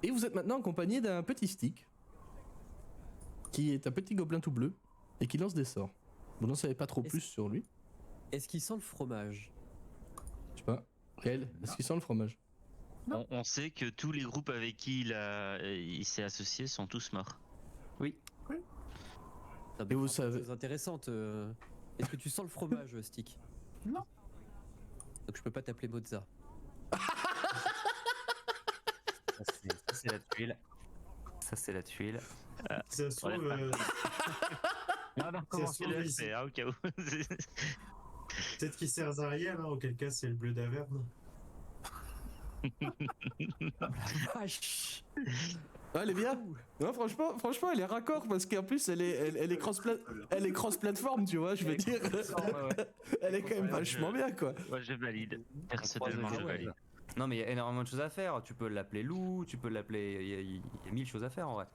Et vous êtes maintenant accompagné d'un petit stick, qui est un petit gobelin tout bleu, et qui lance des sorts. Vous n'en savez pas trop plus sur lui. Est-ce qu'il sent le fromage? Je sais pas. Kael, est-ce qu'il sent le fromage? On sait que tous les groupes avec qui il s'est associé sont tous morts. Oui. Non, Et vous savez... chose intéressante. Est-ce que tu sens le fromage, Stick? Non. Donc je peux pas t'appeler Mozza. Ça c'est la tuile. Ça c'est la tuile. Ça se trouve, Non, non, ça se trouve, C'est au cas où. peut-être qu'il sert Zariel, hein, auquel cas c'est le bleu d'Averne. Vache. Ah, elle est bien. Non, franchement, elle est raccord parce qu'en plus, elle est cross-platform, tu vois, je veux dire. Elle est quand même vachement bien, quoi. Moi, je valide. Personnellement, je valide. Non, mais il y a énormément de choses à faire. Tu peux l'appeler loup, tu peux l'appeler. Il y a 1000 choses à faire en vrai.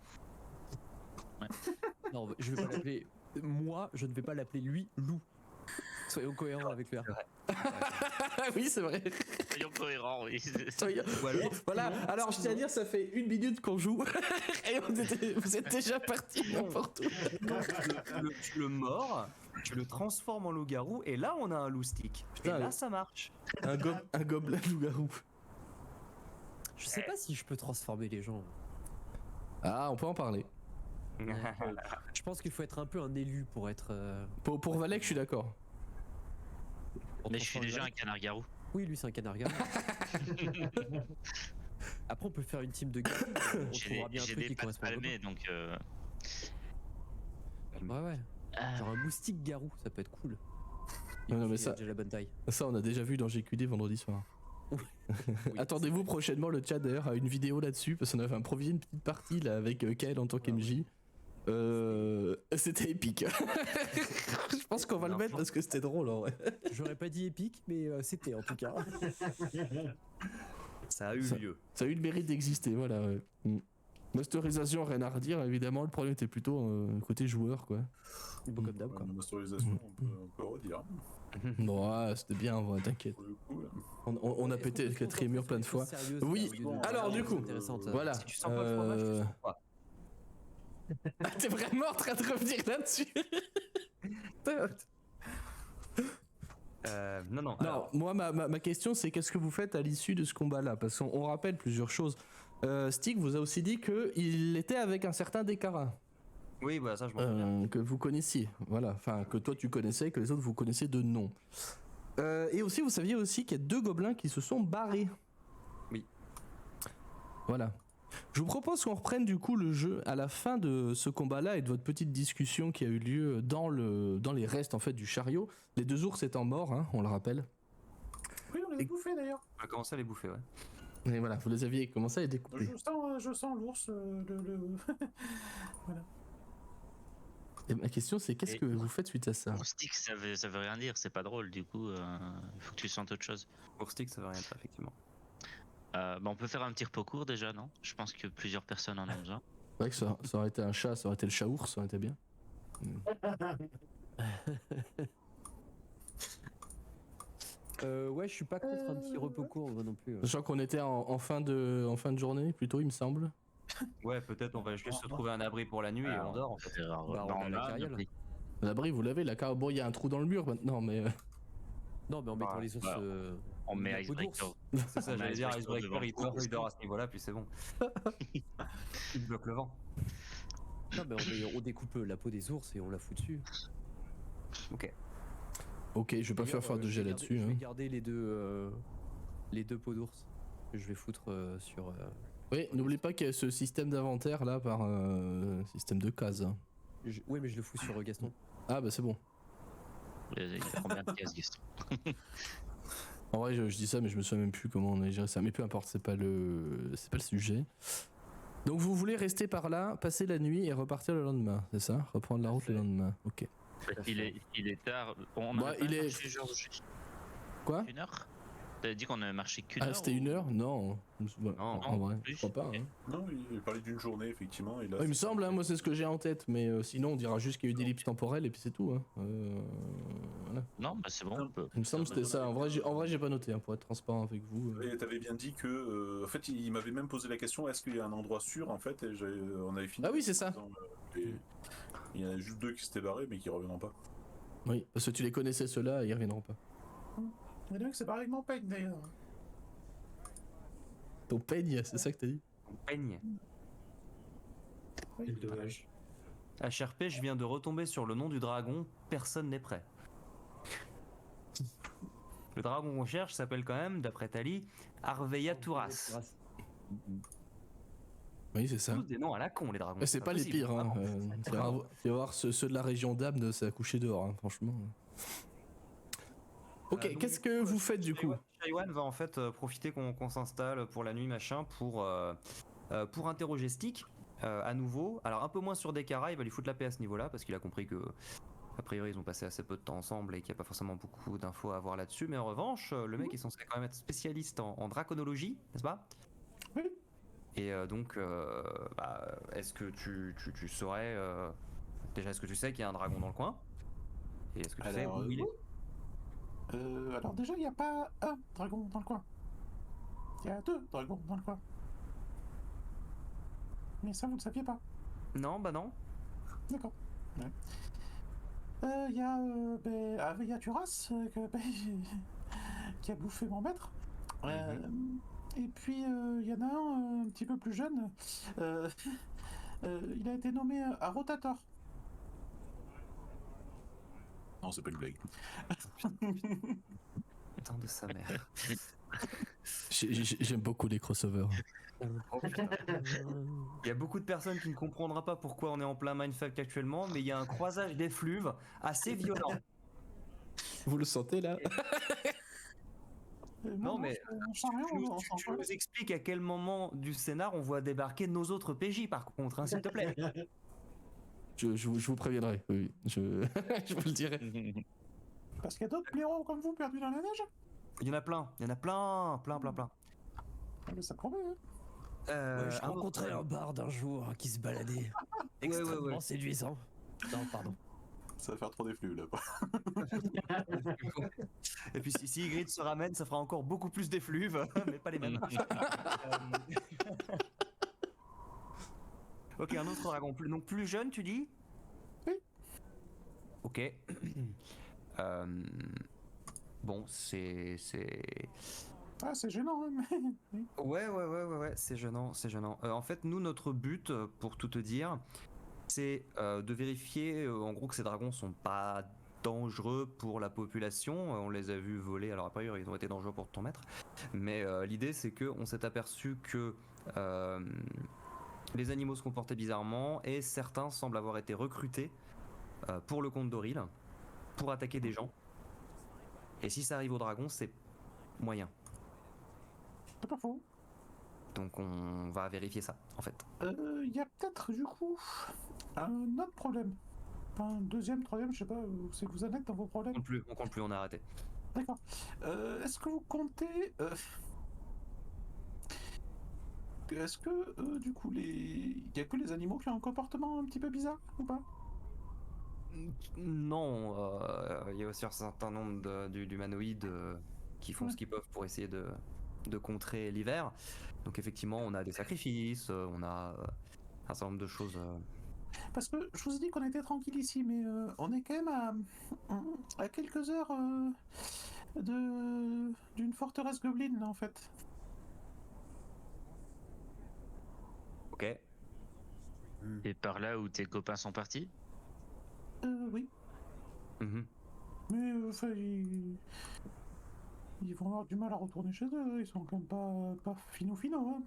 Non, je vais pas l'appeler. Moi, je ne vais pas l'appeler lui, loup. Soyons cohérents avec le R. Oui, c'est vrai. Soyons cohérents, oui. Voilà, alors je tiens à dire, ça fait 1 minute qu'on joue et vous êtes déjà partis n'importe où. Tu le mords, tu le transformes en loup-garou et là on a un loup-stick. Putain, et là ça marche. Un gobelin loup-garou. Je sais pas si je peux transformer les gens. Ah, on peut en parler. Je pense qu'il faut être un peu un élu pour être. Pour Valek, je suis d'accord. Mais je suis déjà un canard-garou. Oui, lui c'est un canard-garou. Après, on peut faire une team de garous. On trouvera bien un J'ai truc des qui pattes correspond à palmées, donc... Ouais. Genre un moustique garou, ça peut être cool. Non, mais ça, déjà la bonne taille. ça, on a déjà vu dans GQD vendredi soir. Attendez-vous prochainement le chat d'ailleurs à une vidéo là-dessus parce qu'on avait improvisé une petite partie là avec Kael en tant qu'MJ. C'était épique. Je pense qu'on va le mettre parce que c'était drôle en vrai. J'aurais pas dit épique, mais c'était en tout cas. Ça a eu lieu. Ça a eu le mérite d'exister, voilà. Ouais. Masterisation, rien à redire, évidemment. Le problème était plutôt côté joueur, quoi. Bon, comme d'hab, quoi. Masterisation, on peut redire. Non, c'était bien, ouais, t'inquiète. Pour le coup, là. On a pété le 4ème mur plein de fois. Oui, alors du coup, voilà. Si tu sens pas le fromage, tu sens pas. Ah, t'es vraiment en train de revenir là-dessus. Non. Non, Alors, moi ma question c'est qu'est-ce que vous faites à l'issue de ce combat-là? Parce qu'on rappelle plusieurs choses. Stick vous a aussi dit qu'il était avec un certain Dekara. oui, voilà, ça je m'en souviens. Que vous connaissiez, voilà. Enfin, que toi tu connaissais, que les autres vous connaissez de nom. Et aussi, vous saviez aussi qu'il y a 2 gobelins qui se sont barrés. Oui. Voilà. Je vous propose qu'on reprenne du coup le jeu à la fin de ce combat-là et de votre petite discussion qui a eu lieu dans les restes en fait du chariot. Les 2 ours étant morts, hein, on le rappelle. Oui, on les a bouffés d'ailleurs. On a commencé à les bouffer, ouais. Et voilà, vous les aviez commencé à les découper. Je sens l'ours. Voilà. Et ma question c'est qu'est-ce que vous faites suite à ça? Mon stick, ça veut rien dire, c'est pas drôle, du coup, il faut que tu sentes autre chose. Pour stick, ça veut rien dire, effectivement. On peut faire un petit repos court déjà, non? Je pense que plusieurs personnes en ont besoin. C'est vrai que ça aurait été un chat, ça aurait été le chat-ours, ça aurait été bien. Ouais, je suis pas contre un petit repos court, moi non plus. Sachant qu'on était en fin de journée, plutôt, il me semble. Ouais, peut-être on va juste se trouver un abri pour la nuit et on dort en fait. Bah, on a la carriole. L'abri, vous l'avez, la carriole. Bon, il y a un trou dans le mur maintenant, mais. Non, mais en mettant les ours. On met la peau d'ours. Icebreaker. C'est ça, j'allais dire Icebreaker, il dort à ce niveau-là, puis c'est bon. Il bloque le vent. Non, mais on découpe la peau des ours et on la fout dessus. Ok. Ok, je vais pas faire de jet là-dessus. Je vais Hein. garder les deux peaux d'ours. Que je vais foutre sur. Oui, n'oublie pas qu'il y a ce système d'inventaire là par système de cases. Hein. Ouais, mais je le fous sur Gaston. Ah bah c'est bon. Il y a combien de cases, Gaston? En vrai, je dis ça, mais je me souviens même plus comment on a géré ça. Mais peu importe, c'est pas le sujet. Donc vous voulez rester par là, passer la nuit et repartir le lendemain, c'est ça? Reprendre la route le lendemain. Ok. Il est tard. On Bah, a il est- genre Quoi? 1 heure? T'avais dit qu'on avait marché qu'une Ah, heure. c'était ou- 1 heure? Non. Non, En vrai, plus. je crois pas. Hein. Non, il parlait d'une journée, effectivement. Et là, Ouais, il me c'est- semble, hein, moi c'est ce que j'ai en tête, mais sinon on dira juste qu'il y a eu des ellipses temporelles et puis c'est tout. Hein. Voilà. Non, bah c'est bon. on peut- Il me semble que c'était ça. En vrai, j'ai pas noté, hein, pour être transparent avec vous. Et t'avais bien dit que, en fait, il m'avait même posé la question, est-ce qu'il y a un endroit sûr, en fait, et on avait fini. Ah oui, c'est ça. en disant, il y en a juste 2 qui s'étaient barrés, mais qui reviendront pas. Oui, parce que tu les connaissais ceux-là, ils reviendront pas. Il y en a qui c'est pareil avec mon peigne, d'ailleurs. Ton peigne, c'est ça que t'as dit? On peigne. Quel dommage. HRP, je viens de retomber sur le nom du dragon, personne n'est prêt. Le dragon qu'on cherche s'appelle quand même, d'après Tali, Arveia Turas. Oui, c'est ça. Tous des noms à la con, les dragons. Mais c'est pas les possible, pires. Hein. vraiment. Tu vas voir ceux de la région d'Abne, c'est à coucher dehors, hein, franchement. Ok, Donc, qu'est-ce du que coup, vous faites du coup? Shaiwan va en fait profiter qu'on s'installe pour la nuit machin pour interroger Stick à nouveau. Alors un peu moins sur Dekara, il va lui foutre la paix à ce niveau-là parce qu'il a compris que a priori ils ont passé assez peu de temps ensemble et qu'il n'y a pas forcément beaucoup d'infos à avoir là-dessus. Mais en revanche, le mec est censé quand même être spécialiste en draconologie, n'est-ce pas? Oui. Et donc, est-ce que tu saurais déjà, est-ce que tu sais qu'il y a un dragon dans le coin? Et est-ce que tu sais Alors, où il est? Alors déjà, il n'y a pas un dragon dans le coin. Il y a 2 dragons dans le coin. Mais ça, vous ne saviez pas. Non, bah non. D'accord. Il y a Aveia Turas, qui a bouffé mon maître. Et puis, il y en a un petit peu plus jeune. Il a été nommé à Rotator. Non, c'est pas une blague. Putain de sa mère. J'aime beaucoup les crossovers. Il y a beaucoup de personnes qui ne comprendront pas pourquoi on est en plein mindfuck actuellement, mais il y a un croisage d'effluves assez violent. Vous le sentez là? Non, mais tu nous expliques à quel moment du scénar on voit débarquer nos autres PJ par contre, hein, s'il te plaît. Je vous préviendrai, oui. Je, je vous le dirai. Parce qu'il y a d'autres blaireaux comme vous perdus dans la neige. Il y en a plein, plein. Mais ça promet, hein. Je un autre- rencontrais un barde un jour qui se baladait. Extrêmement séduisant. Non, pardon. Ça va faire trop d'effluves là. Et puis si Ygritte se ramène, ça fera encore beaucoup plus d'effluves, mais pas les mêmes. Ok, un autre dragon. Donc plus jeune, tu dis? Oui. Ok. Bon, c'est... Ah, c'est gênant, hein, mais... Ouais, c'est gênant. En fait, nous, notre but, pour tout te dire, c'est de vérifier, en gros, que ces dragons sont pas dangereux pour la population. On les a vus voler, alors après, ils ont été dangereux pour ton maître. Mais l'idée, c'est qu'on s'est aperçu que les animaux se comportaient bizarrement et certains semblent avoir été recrutés pour le compte d'Oril, pour attaquer des gens. Et si ça arrive aux dragons, c'est moyen. C'est pas faux. Donc on va vérifier ça, en fait. Il y a peut-être, du coup, un autre problème. Enfin, un deuxième, troisième, je sais pas où c'est que vous en êtes dans vos problèmes. On compte plus, on a arrêté. D'accord. Est-ce que vous comptez... Est-ce que, du coup, il y a que les animaux qui ont un comportement un petit peu bizarre, ou pas? Non, il y a aussi un certain nombre d'humanoïdes qui font ce qu'ils peuvent pour essayer de contrer l'hiver. Donc effectivement, on a des sacrifices, on a un certain nombre de choses. Parce que je vous ai dit qu'on était tranquille ici, mais on est quand même à quelques heures d'une forteresse gobelin, là, en fait. Ok. Et par là où tes copains sont partis? Oui. Mhm. Mais enfin, ils vont avoir du mal à retourner chez eux. Ils sont quand même pas finaux, hein.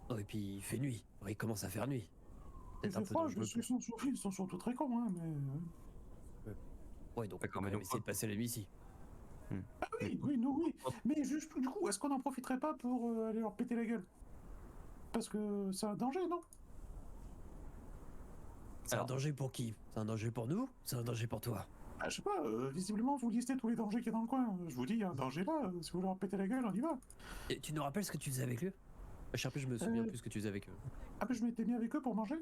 Oh, et puis il fait nuit. Oh, il commence à faire nuit. Il Peut-être un fait peu froid, dangereux. ils sont surtout très cons, hein, mais... Ouais, donc on peut D'accord, quand mais même donc, essayer de passer la nuit ici. Oui, nous, oui. Mais juste, du coup, est-ce qu'on n'en profiterait pas pour aller leur péter la gueule? Parce que c'est un danger, non? C'est un danger pour qui? C'est un danger pour nous? C'est un danger pour toi? Ah, je sais pas, visiblement vous listez tous les dangers qu'il y a dans le coin. Je vous dis, il y a un danger là, si vous voulez leur péter la gueule, on y va. Et tu nous rappelles ce que tu faisais avec lui? Sharpie, je me souviens plus ce que tu faisais avec eux. Ah, mais je m'étais mis avec eux pour manger.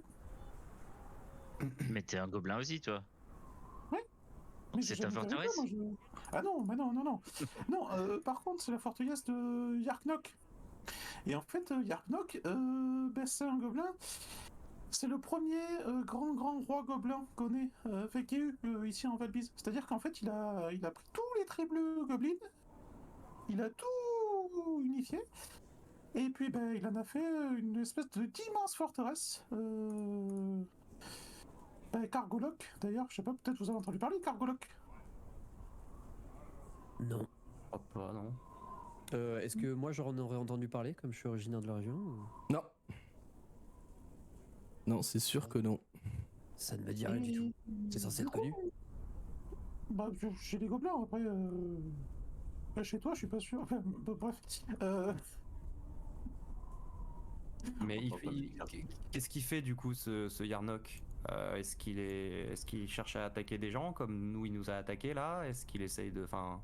Mais t'es un gobelin aussi, toi. Mais C'est j'ai ta jamais été avec forteresse? eux, moi, Ah non, mais non, non, non. Non, par contre, c'est la forteresse de Yarknock. Et en fait, Yarknock, c'est un gobelin. C'est le premier grand roi gobelin qu'on ait, qu'il y ait eu ici en Valbise. C'est-à-dire qu'en fait, il a pris tous les traits bleus gobelins, il a tout unifié, et puis il en a fait une espèce d'immense forteresse. Cargoloc, d'ailleurs, je sais pas, peut-être vous avez entendu parler de Cargoloc. Non. Oh, pas, non. Est-ce que moi j'en aurais entendu parler comme je suis originaire de la région ou... Non. Non, c'est sûr que non. Ça ne me dit rien du tout. C'est censé être connu. Bah, chez les gobelins, après. Chez toi, je suis pas sûr. Enfin, bref. Mais qu'est-ce qu'il fait du coup, ce Yarnock? Est-ce qu'il cherche à attaquer des gens comme nous, il nous a attaqué là? Est-ce qu'il essaye de. Enfin.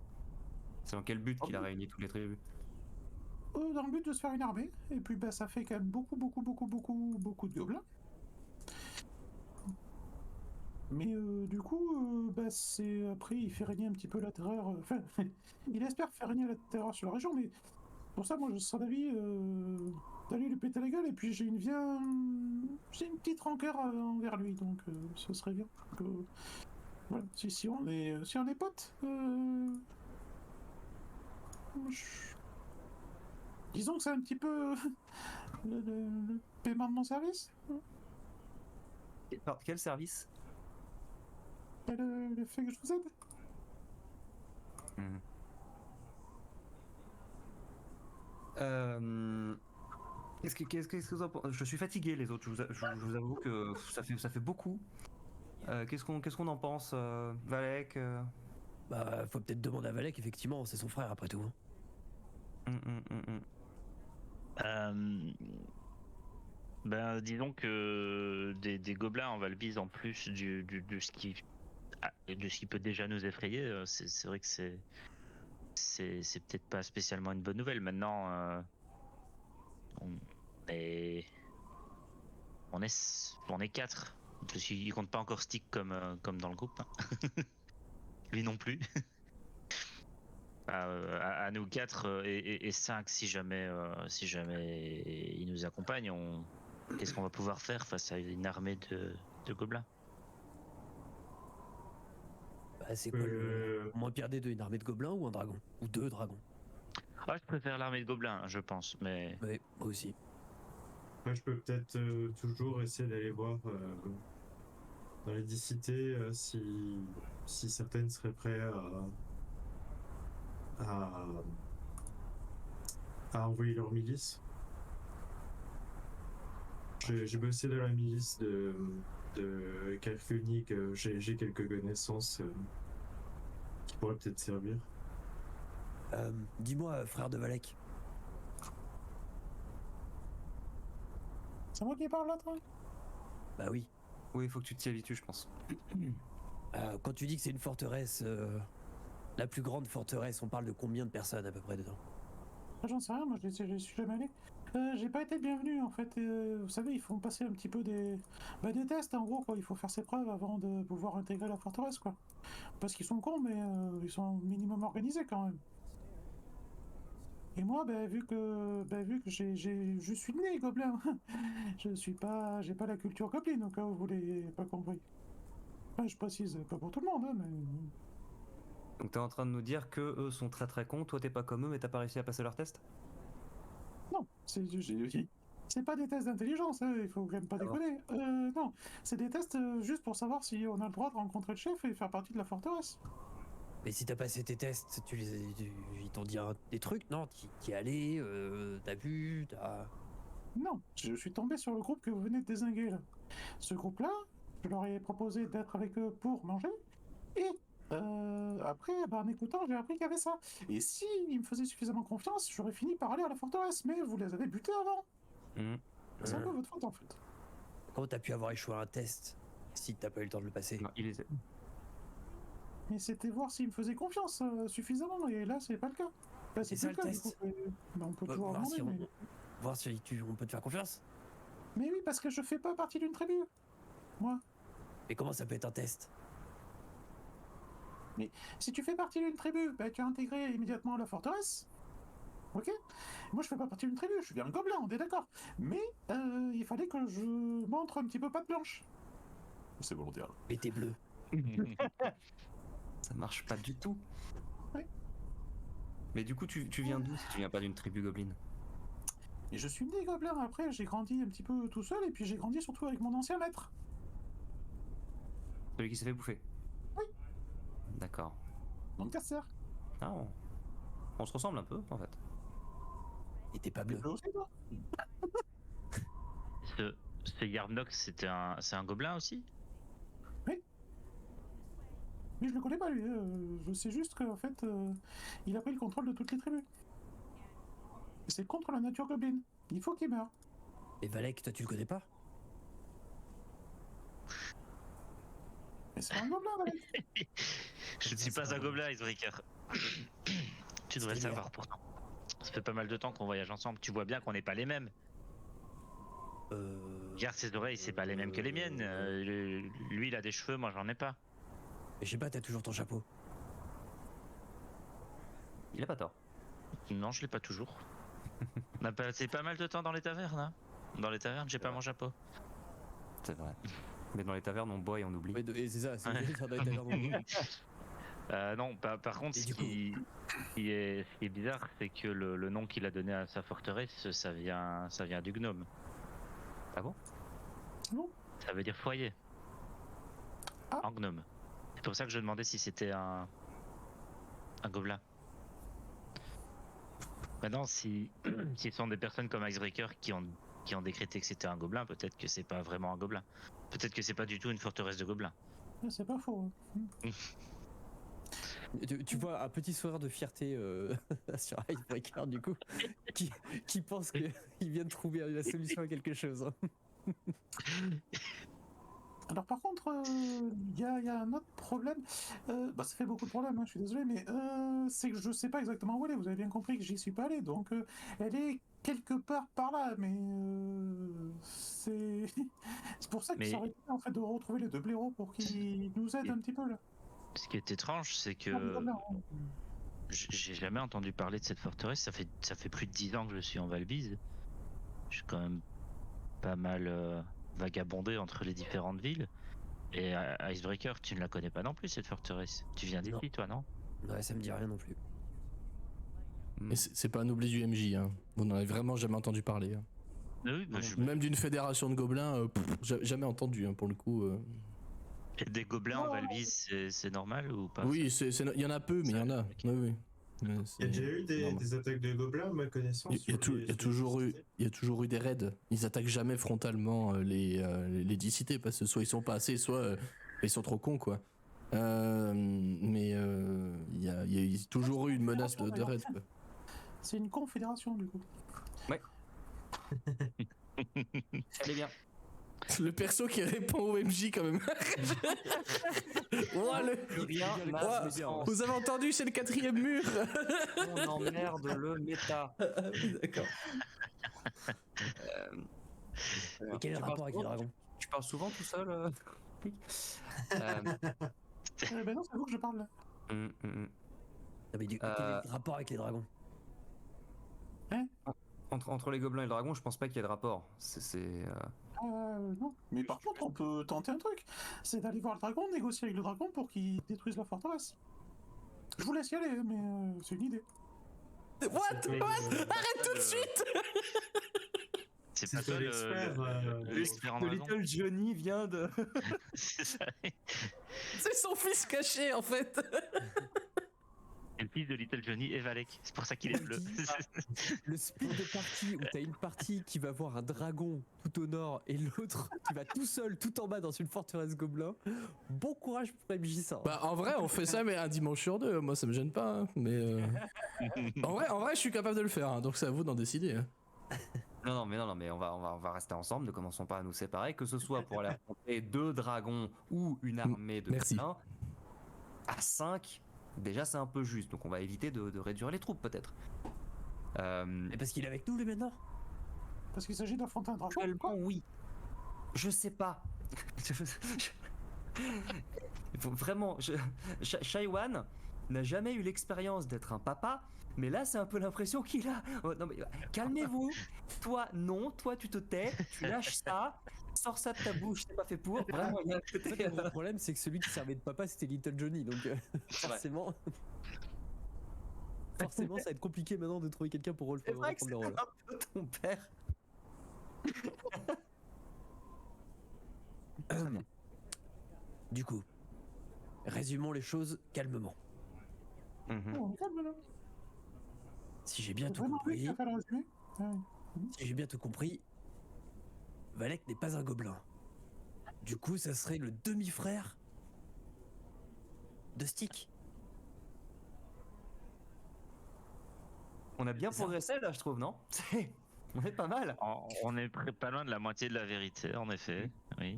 C'est dans quel but qu'il a réuni toutes les tribus? Dans le but de se faire une armée. Et puis, ça fait quand même beaucoup de gobelins. Mais du coup, c'est après, il fait régner un petit peu la terreur. Enfin, il espère faire régner la terreur sur la région, mais pour ça, moi, je serais d'avis d'aller lui péter la gueule. Et puis, j'ai une petite rancœur envers lui, donc ce serait bien. Voilà, si on est potes, disons que c'est un petit peu le paiement de mon service. Quel service? Le fait que je vous aide. Qu'est-ce que vous en pensez? Je suis fatigué, les autres. Je vous avoue que ça fait beaucoup. Qu'est-ce qu'on en pense, Valek? Bah, faut peut-être demander à Valek, effectivement, c'est son frère après tout. Disons que des gobelins en Valbise, en plus de ce qui peut déjà nous effrayer, c'est vrai que c'est peut-être pas spécialement une bonne nouvelle. Maintenant, on est 4. Parce qu'il compte pas encore Stick comme dans le groupe. Hein. Lui non plus. À nous 4 et 5 si jamais il nous accompagne, qu'est-ce qu'on va pouvoir faire face à une armée de gobelins? Bah, c'est quoi le moins pire des deux, une armée de gobelins ou un dragon? Ou 2 dragons? Ah, je préfère l'armée de gobelins, je pense, mais... Ouais, moi aussi. Moi, je peux peut-être toujours essayer d'aller voir dans les 10 cités si certaines seraient prêtes à envoyer leur milice. J'ai bossé dans la milice de Kalkunic, j'ai quelques connaissances qui pourraient peut-être servir. Dis-moi, frère de Valek. C'est moi qui parle là, toi? Bah oui. Oui, il faut que tu t'y habitues, je pense. Quand tu dis que c'est une forteresse, la plus grande forteresse, on parle de combien de personnes à peu près dedans? J'en sais rien, moi je suis jamais allé. J'ai pas été le bienvenu en fait. Vous savez, ils font passer un petit peu des tests en gros quoi. Il faut faire ses preuves avant de pouvoir intégrer la forteresse quoi. Parce qu'ils sont cons, mais ils sont minimum organisés quand même. Et moi, vu que je suis né gobelin, j'ai pas la culture gobelin au cas où vous l'avez pas compris. Enfin, je précise, pas pour tout le monde, hein, mais. Donc t'es en train de nous dire que eux sont très très cons, toi t'es pas comme eux mais t'as pas réussi à passer leur test? Non, c'est pas des tests d'intelligence, hein, il faut quand même pas déconner. Non, c'est des tests juste pour savoir si on a le droit de rencontrer le chef et faire partie de la forteresse. Mais si t'as passé tes tests, ils t'ont dit des trucs, non? T'y es allé, t'as vu, t'as... Non, je suis tombé sur le groupe que vous venez de dézinguer là. Ce groupe-là, je leur ai proposé d'être avec eux pour manger, et après, en écoutant, j'ai appris qu'il y avait ça. Et si ils me faisaient suffisamment confiance, j'aurais fini par aller à la forteresse, mais vous les avez butés avant. C'est un peu votre faute en fait. Comment t'as pu avoir échoué à un test si t'as pas eu le temps de le passer? Non, il les a... Mais c'était voir s'il me faisait confiance suffisamment, et là, c'est pas le cas. Bah, C'est plus ça, le le cas, du test. coup. Bah, on peut Bah, toujours voir demander, si mais... voir si on peut te faire confiance. Mais oui, parce que je fais pas partie d'une tribu. Moi. Et comment ça peut être un test? Si tu fais partie d'une tribu, bah, tu es intégré immédiatement à la forteresse. Ok. Moi, je fais pas partie d'une tribu, je suis bien un gobelin, on est d'accord. Mais il fallait que je montre un petit peu patte blanche. C'est volontaire. Mais t'es bleu. Ça marche pas du tout. Ouais. Mais du coup, tu viens d'où si tu viens pas d'une tribu goblin? Et je suis né gobelin, après j'ai grandi un petit peu tout seul, et puis j'ai grandi surtout avec mon ancien maître. Celui qui s'est fait bouffer? Oui. D'accord. Donc Caster. Ah, on se ressemble un peu en fait. Et t'es pas bleu. Bleu aussi, toi. Ce Yardnox, c'est un gobelin aussi? Mais je le connais pas lui, je sais juste qu'en fait, il a pris le contrôle de toutes les tribus. Et c'est contre la nature gobelin. Il faut qu'il meure. Et Valek, toi tu le connais pas? Mais c'est un gobelin, Valek. Je ne suis pas un gobelin, Icebreaker. Tu devrais le savoir pourtant. Ça fait pas mal de temps qu'on voyage ensemble. Tu vois bien qu'on n'est pas les mêmes. Regarde ses oreilles, c'est pas les mêmes que les miennes. Lui, il a des cheveux, moi j'en ai pas. Mais je sais pas, t'as toujours ton chapeau. Il a pas tort. Non, je l'ai pas toujours. On a passé pas mal de temps dans les tavernes, hein. Dans les tavernes, j'ai pas mon chapeau. C'est vrai. Mais dans les tavernes, on boit et on oublie. Ouais, et c'est ça, c'est Ouais. ça doit être énorme. Non, par contre, Et ce du coup qui est bizarre, c'est que le nom qu'il a donné à sa forteresse, ça vient du gnome. Ah bon? Non. Ça veut dire foyer. Ah. En gnome. C'est pour ça que je demandais si c'était un gobelin. Maintenant, si ce sont des personnes comme Icebreaker qui ont décrété que c'était un gobelin, peut-être que c'est pas vraiment un gobelin. Peut-être que c'est pas du tout une forteresse de gobelins. C'est pas faux. Tu vois un petit sourire de fierté sur Icebreaker du coup, qui pense qu'il vient de trouver la solution à quelque chose. Hein. Alors par contre, il y a un autre problème. Bah, ça fait beaucoup de problèmes, hein, je suis désolé, mais c'est que je sais pas exactement où elle est. Vous avez bien compris que j'y suis pas allé, donc elle est quelque part par là, mais c'est c'est pour ça que Mais- ça aurait été en fait de retrouver les deux blaireaux pour qu'ils nous aident un petit peu là. Ce qui est étrange, c'est que Non, mais comme là, hein. j'ai jamais entendu parler de cette forteresse. Ça fait plus de 10 ans que je suis en Valbise. J'ai quand même pas mal vagabondé entre les différentes villes. Et Icebreaker, tu ne la connais pas non plus cette forteresse. Tu viens Non. d'ici, toi, non? Ouais, ça me dit rien non plus. Et c'est pas un oubli du MJ, hein. Vous n'en avez vraiment jamais entendu parler. Hein. Oui, bah, Même d'une fédération de gobelins, jamais entendu, hein, pour le coup. Et des gobelins en Valbise, c'est normal ou pas? Oui, il y en a peu, mais il y en a. Ok. Oui, oui. Mais Il y a c'est déjà eu normal. des attaques de gobelins, à ma connaissance. Il y a sur les toujours eu, cités. il y a toujours eu des raids. Ils attaquent jamais frontalement les 10 cités parce que soit ils sont pas assez, soit ils sont trop cons, quoi. Mais il y a toujours eu une menace de raid, quoi. C'est une confédération du coup. Elle est bien. Le perso qui répond au MJ quand même. Ouah, Rien n'a Ouah, de sens. vous avez entendu, c'est le 4e mur. On emmerde le méta. D'accord. Mais quel est le rapport avec les dragons? Tu parles souvent tout seul Ben non, c'est vous que je parle là. Non, mais du coup, quel est le rapport avec les dragons? Entre les gobelins et le dragon, je pense pas qu'il y ait de rapport. Non. Mais par contre, on peut tenter un truc. C'est d'aller voir le dragon, négocier avec le dragon pour qu'il détruise la forteresse. Je vous laisse y aller, mais c'est une idée. What? Arrête tout de suite. C'est pas C'est toi l'expert. l'expert en dragon? Little Johnny vient de. C'est ça. C'est son fils caché en fait. Et le fils de Little Johnny et Valek. C'est pour ça qu'il est bleu. Le split de partie où t'as une partie qui va voir un dragon tout au nord et l'autre qui va tout seul, tout en bas dans une forteresse gobelin. Bon courage pour MJ ça. Bah en vrai on fait ça mais un dimanche sur 2, moi ça me gêne pas, hein. Mais en vrai je suis capable de le faire, hein, donc c'est à vous d'en décider. Hein. Non, mais on va rester ensemble. Ne commençons pas à nous séparer, que ce soit pour aller affronter 2 dragons ou une armée de Merci. gobelins. À 5, déjà c'est un peu juste, donc on va éviter de réduire les troupes peut-être. Mais parce qu'il est avec nous, lui, maintenant. Parce qu'il s'agit d'affronter un dragon. Actuellement, oui. Je sais pas. Vraiment, Shaiwan n'a jamais eu l'expérience d'être un papa, mais là c'est un peu l'impression qu'il a. Oh, non mais calmez-vous. Toi non, toi tu te tais, tu lâches ça, sors ça de ta bouche, c'est pas fait pour. Vraiment, il y a un En fait, côté. le gros problème, c'est que celui qui servait de papa, c'était Little Johnny, donc forcément. Forcément, ça va être compliqué maintenant de trouver quelqu'un pour C'est vrai que reprendre c'est le un rôle. peu ton père. Du coup, résumons les choses calmement. Oh, on est calme là. Si j'ai bien C'est tout vraiment lui qui compris, a fait le résumé. Ah oui. si j'ai bien tout compris, Valek n'est pas un gobelin. Du coup, ça serait le demi-frère de Stick. On a bien C'est ça. progressé là, je trouve, non? On est pas mal. On est pas loin de la moitié de la vérité, en effet. Oui.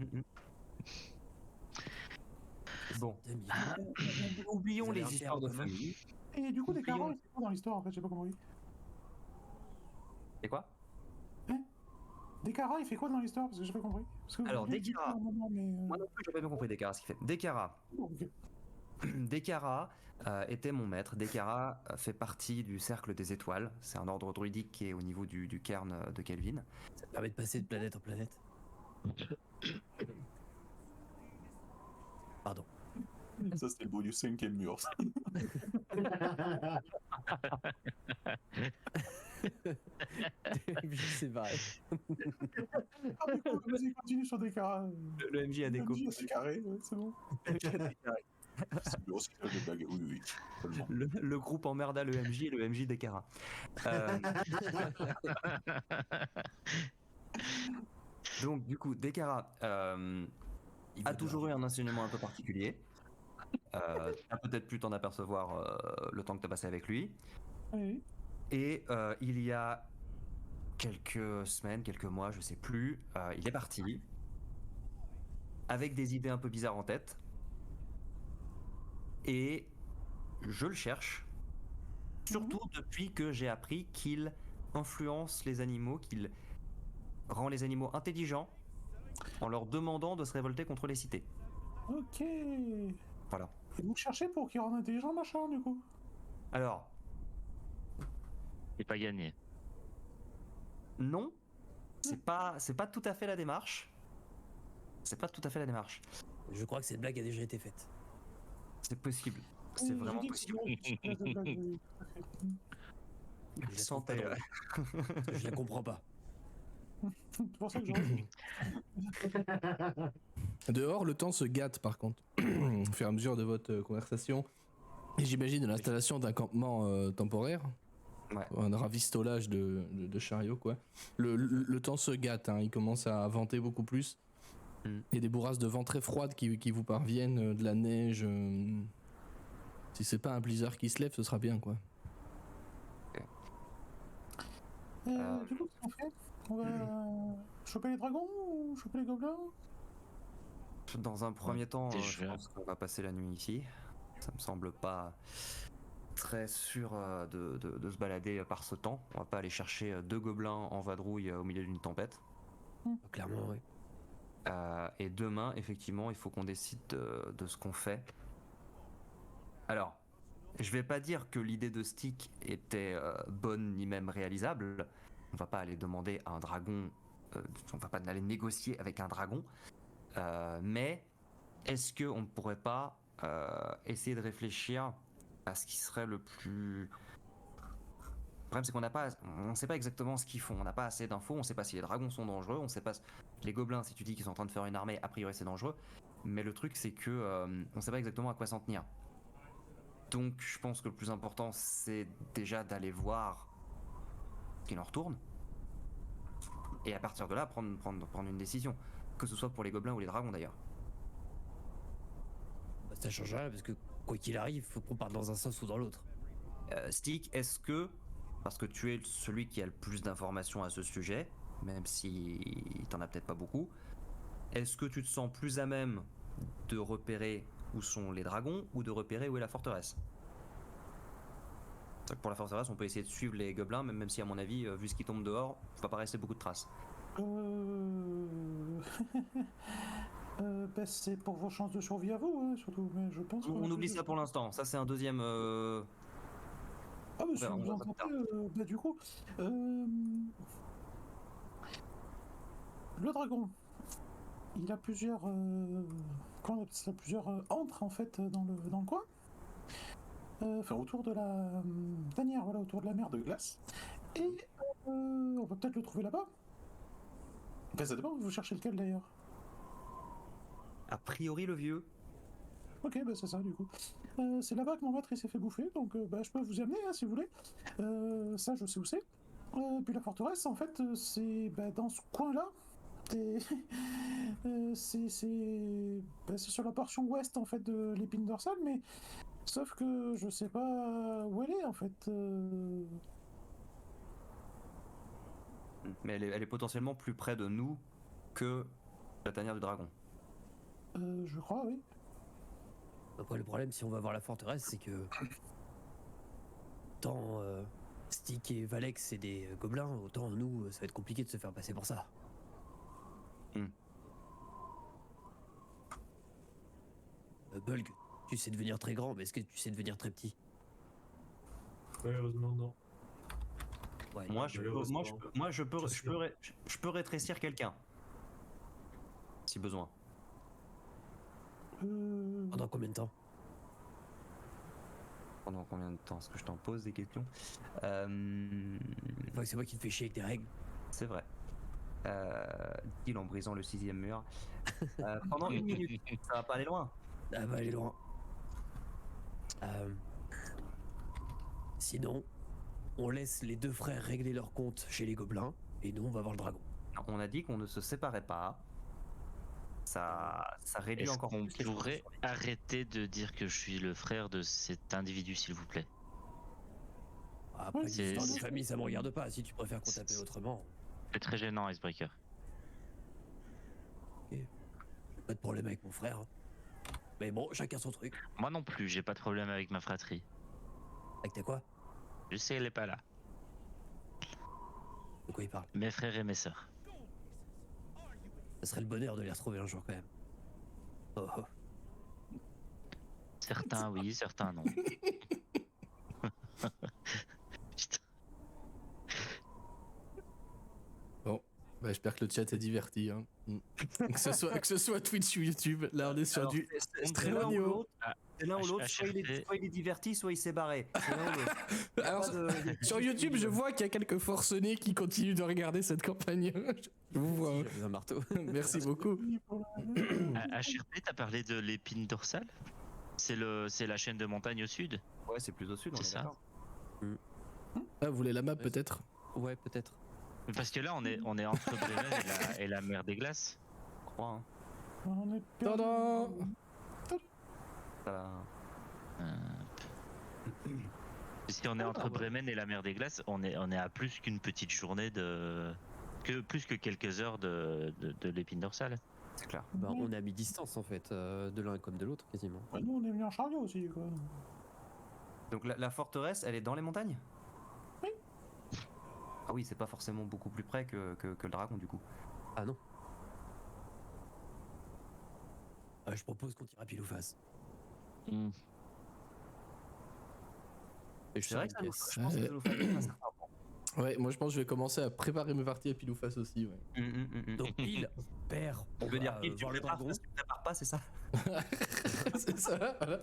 Bon, Demi-frère. oublions Vous avez les un histoires de père commun famille. Et du coup, des Oublions- carottes, c'est quoi dans l'histoire en fait? J'ai pas compris. Et quoi? Dekara, il fait quoi dans l'histoire? Parce que j'ai pas compris. Parce que Alors, vous l'avez dit Dekara. à un moment, mais, Moi non plus, j'ai pas bien compris Dekara ce qu'il fait. Dekara. bon, ok. Dekara était mon maître. Dekara fait partie du cercle des étoiles. C'est un ordre druidique qui est au niveau du cairn de Kelvin. Ça te permet de passer de planète en planète. Pardon. Ça, c'était le bruit du 5e mur. ça. C'est vrai. Ah, du coup, vas-y, continue sur Dekara. Le MJ a déco. C'est carré, ouais, c'est bon. C'est le recyclage de blagues. Oui, oui, totalement. Le groupe emmerda le MJ et le MJ Dekara. Donc du coup, Dekara a toujours eu un enseignement un peu particulier. T'as peut-être pu t'en apercevoir le temps que t'as passé avec lui. Oui. Et il y a quelques semaines, quelques mois, je sais plus, il est parti avec des idées un peu bizarres en tête. Et je le cherche, surtout depuis que j'ai appris qu'il influence les animaux, qu'il rend les animaux intelligents en leur demandant de se révolter contre les cités. Ok. Voilà. Et vous cherchez pour qu'il rende intelligent, machin, du coup? Alors, C'est pas gagné. non, c'est pas tout à fait la démarche. C'est pas tout à fait la démarche. Je crois que cette blague a déjà été faite. C'est possible. Oui, C'est j'ai vraiment dit que possible. c'est une blague, oui, tout à fait. Je la trouve Santé, pas drôle. Parce que je la comprends pas. C'est pour ça que j'aurais. Dehors, le temps se gâte par contre, au fur et à mesure de votre conversation. Et j'imagine de l'installation d'un campement temporaire, Ouais. un ravistolage de chariots, quoi. Le temps se gâte, hein, il commence à venter beaucoup plus. Mm. Il y a des bourrasques de vent très froides qui vous parviennent, de la neige. Si c'est pas un blizzard qui se lève, ce sera bien, quoi. Du coup, qu'est-ce qu'on fait? On va choper les dragons ou choper les gobelins? Dans un premier temps, des je jeux. pense qu'on va passer la nuit ici. Ça me semble pas très sûr de se balader par ce temps. On va pas aller chercher 2 gobelins en vadrouille au milieu d'une tempête. Clairement, oui. Et demain, effectivement, il faut qu'on décide de ce qu'on fait. Alors, je vais pas dire que l'idée de Stick était bonne ni même réalisable. On va pas aller demander à un dragon, on va pas aller négocier avec un dragon. Mais est-ce qu'on ne pourrait pas essayer de réfléchir à ce qui serait le plus... Le problème, c'est on ne sait pas exactement ce qu'ils font. On n'a pas assez d'infos. On ne sait pas si les dragons sont dangereux. On ne sait pas les gobelins. Si tu dis qu'ils sont en train de faire une armée, a priori c'est dangereux. Mais le truc, c'est que on ne sait pas exactement à quoi s'en tenir. Donc, je pense que le plus important, c'est déjà d'aller voir ce qu'il en retourne. Et à partir de là, prendre une décision. Que ce soit pour les gobelins ou les dragons d'ailleurs. Bah, ça change rien parce que quoi qu'il arrive, il faut qu'on parte dans un sens ou dans l'autre. Stick, est-ce que, parce que tu es celui qui a le plus d'informations à ce sujet, même si t'en as peut-être pas beaucoup, est-ce que tu te sens plus à même de repérer où sont les dragons ou de repérer où est la forteresse. C'est vrai que pour la forteresse, on peut essayer de suivre les gobelins, même si à mon avis, vu ce qui tombe dehors, il va pas rester beaucoup de traces. Bah, c'est pour vos chances de survie à vous, hein, surtout. Mais je pense. On oublie ça pour l'instant. Ça, c'est un deuxième. Ah, mais si on vous verra en ça plus tentez, bah, du coup, le dragon, il a plusieurs, comment on appelle ça, plusieurs antres en fait dans le coin. Enfin, autour de la tanière, voilà, autour de la mer de glace. Et on va peut-être le trouver là-bas. Enfin, ça dépend, vous cherchez lequel d'ailleurs. A priori, le vieux. Ok, bah c'est ça du coup. C'est là-bas que mon maître il s'est fait bouffer, donc bah, je peux vous y amener hein, si vous voulez. Ça, je sais où c'est. Puis la forteresse, en fait, c'est bah, dans ce coin-là. Et, bah, c'est sur la portion ouest en fait de l'épine dorsale, mais sauf que je sais pas où elle est en fait. Mais elle est potentiellement plus près de nous que la tanière du dragon. Je crois, oui. Après, le problème, si on va voir la forteresse, c'est que tant Stick et Valex c'est des gobelins, autant nous, ça va être compliqué de se faire passer pour ça. Bulk, tu sais devenir très grand, mais est-ce que tu sais devenir très petit? Malheureusement, non. Ouais, Je peux rétrécir quelqu'un. Si besoin. Pendant combien de temps? Pendant combien de temps? Est-ce que je t'en pose des questions? C'est moi qui te fais chier avec tes règles. C'est vrai. Dit-il en brisant le 6e mur. Pendant 1 minute, ça va pas aller loin. Ah va aller loin. Sinon, on laisse les deux frères régler leur compte chez les gobelins, et nous on va voir le dragon. On a dit qu'on ne se séparait pas. Ça réduit Est-ce encore qu'on plus les pourrait chances. arrêter de dire que je suis le frère de cet individu, s'il vous plaît? Après, c'est- l'histoire de c'est- famille, ça me regarde pas. Si tu préfères qu'on t'appelle autrement, C'est très gênant, Icebreaker. j'ai pas de problème avec mon frère. Mais bon, chacun son truc. Moi non plus, j'ai pas de problème avec ma fratrie. Avec t'as quoi? Je sais, elle est pas là. De quoi il parle? Mes frères et mes sœurs. Ça serait le bonheur de les retrouver un jour quand même. Oh, oh. Certains oui, certains non. Putain. Bon, bah, j'espère que le chat est diverti. Hein. Que ce soit Twitch ou YouTube, là on est sur Alors, du c'est très l'un haut ou niveau. l'autre. C'est l'un ou l'autre. Soit il HRT. est diverti, soit il s'est barré. C'est l'un ou l'autre. Y a Alors, pas de- sur YouTube, je vois qu'il y a quelques forcenés qui continuent de regarder cette campagne. Je vous vois. Si, j'avais un marteau. Merci beaucoup. HRT, t'as parlé de l'épine dorsale? C'est la chaîne de montagne au sud? Ouais, c'est plus au sud, on C'est est ça. d'accord. Ah, vous voulez la map peut-être? Ouais, peut-être. Parce que là, on est entre Bremen et la mer des glaces. Je crois. Hein. On est perdu. Tada. Ça- Si on est entre Bremen et la mer des glaces, on est à plus qu'une petite journée plus que quelques heures de l'épine dorsale. C'est clair. Bah, on est à mi-distance en fait, de l'un comme de l'autre quasiment. Ouais, nous on est venu en chariot aussi quoi. Donc la forteresse, elle est dans les montagnes? Oui. Ah oui, c'est pas forcément beaucoup plus près que le dragon du coup. Ah non. Je propose qu'on tire à pile ou face. Et je C'est vrai que ça nous, je pense que ça nous fait gagner un certain temps. Ouais, moi je pense que je vais commencer à préparer mes parties à pile ou face aussi. Ouais. Donc pile, père, on Tu veux va dire pile, tu voir le prépares, dragon. tu prépares pas, c'est ça? C'est ça, voilà.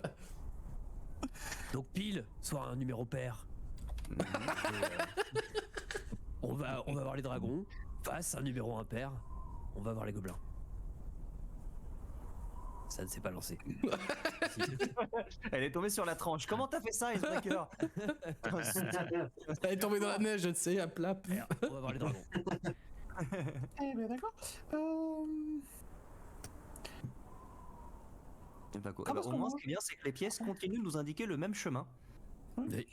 Donc pile, soit un numéro pair. On va voir les dragons. Face, un numéro impair. On va voir les gobelins. Ça ne s'est pas lancé. Elle est tombée sur la tranche. Comment t'as fait ça, Icebreaker? Elle est tombée dans la neige, tu sais, à plat. Merde, on va voir les dragons. Eh ben d'accord. D'accord. Ah, parce Au qu'on moins, voit- ce qui est bien, c'est que les pièces continuent de nous indiquer le même chemin. Oui.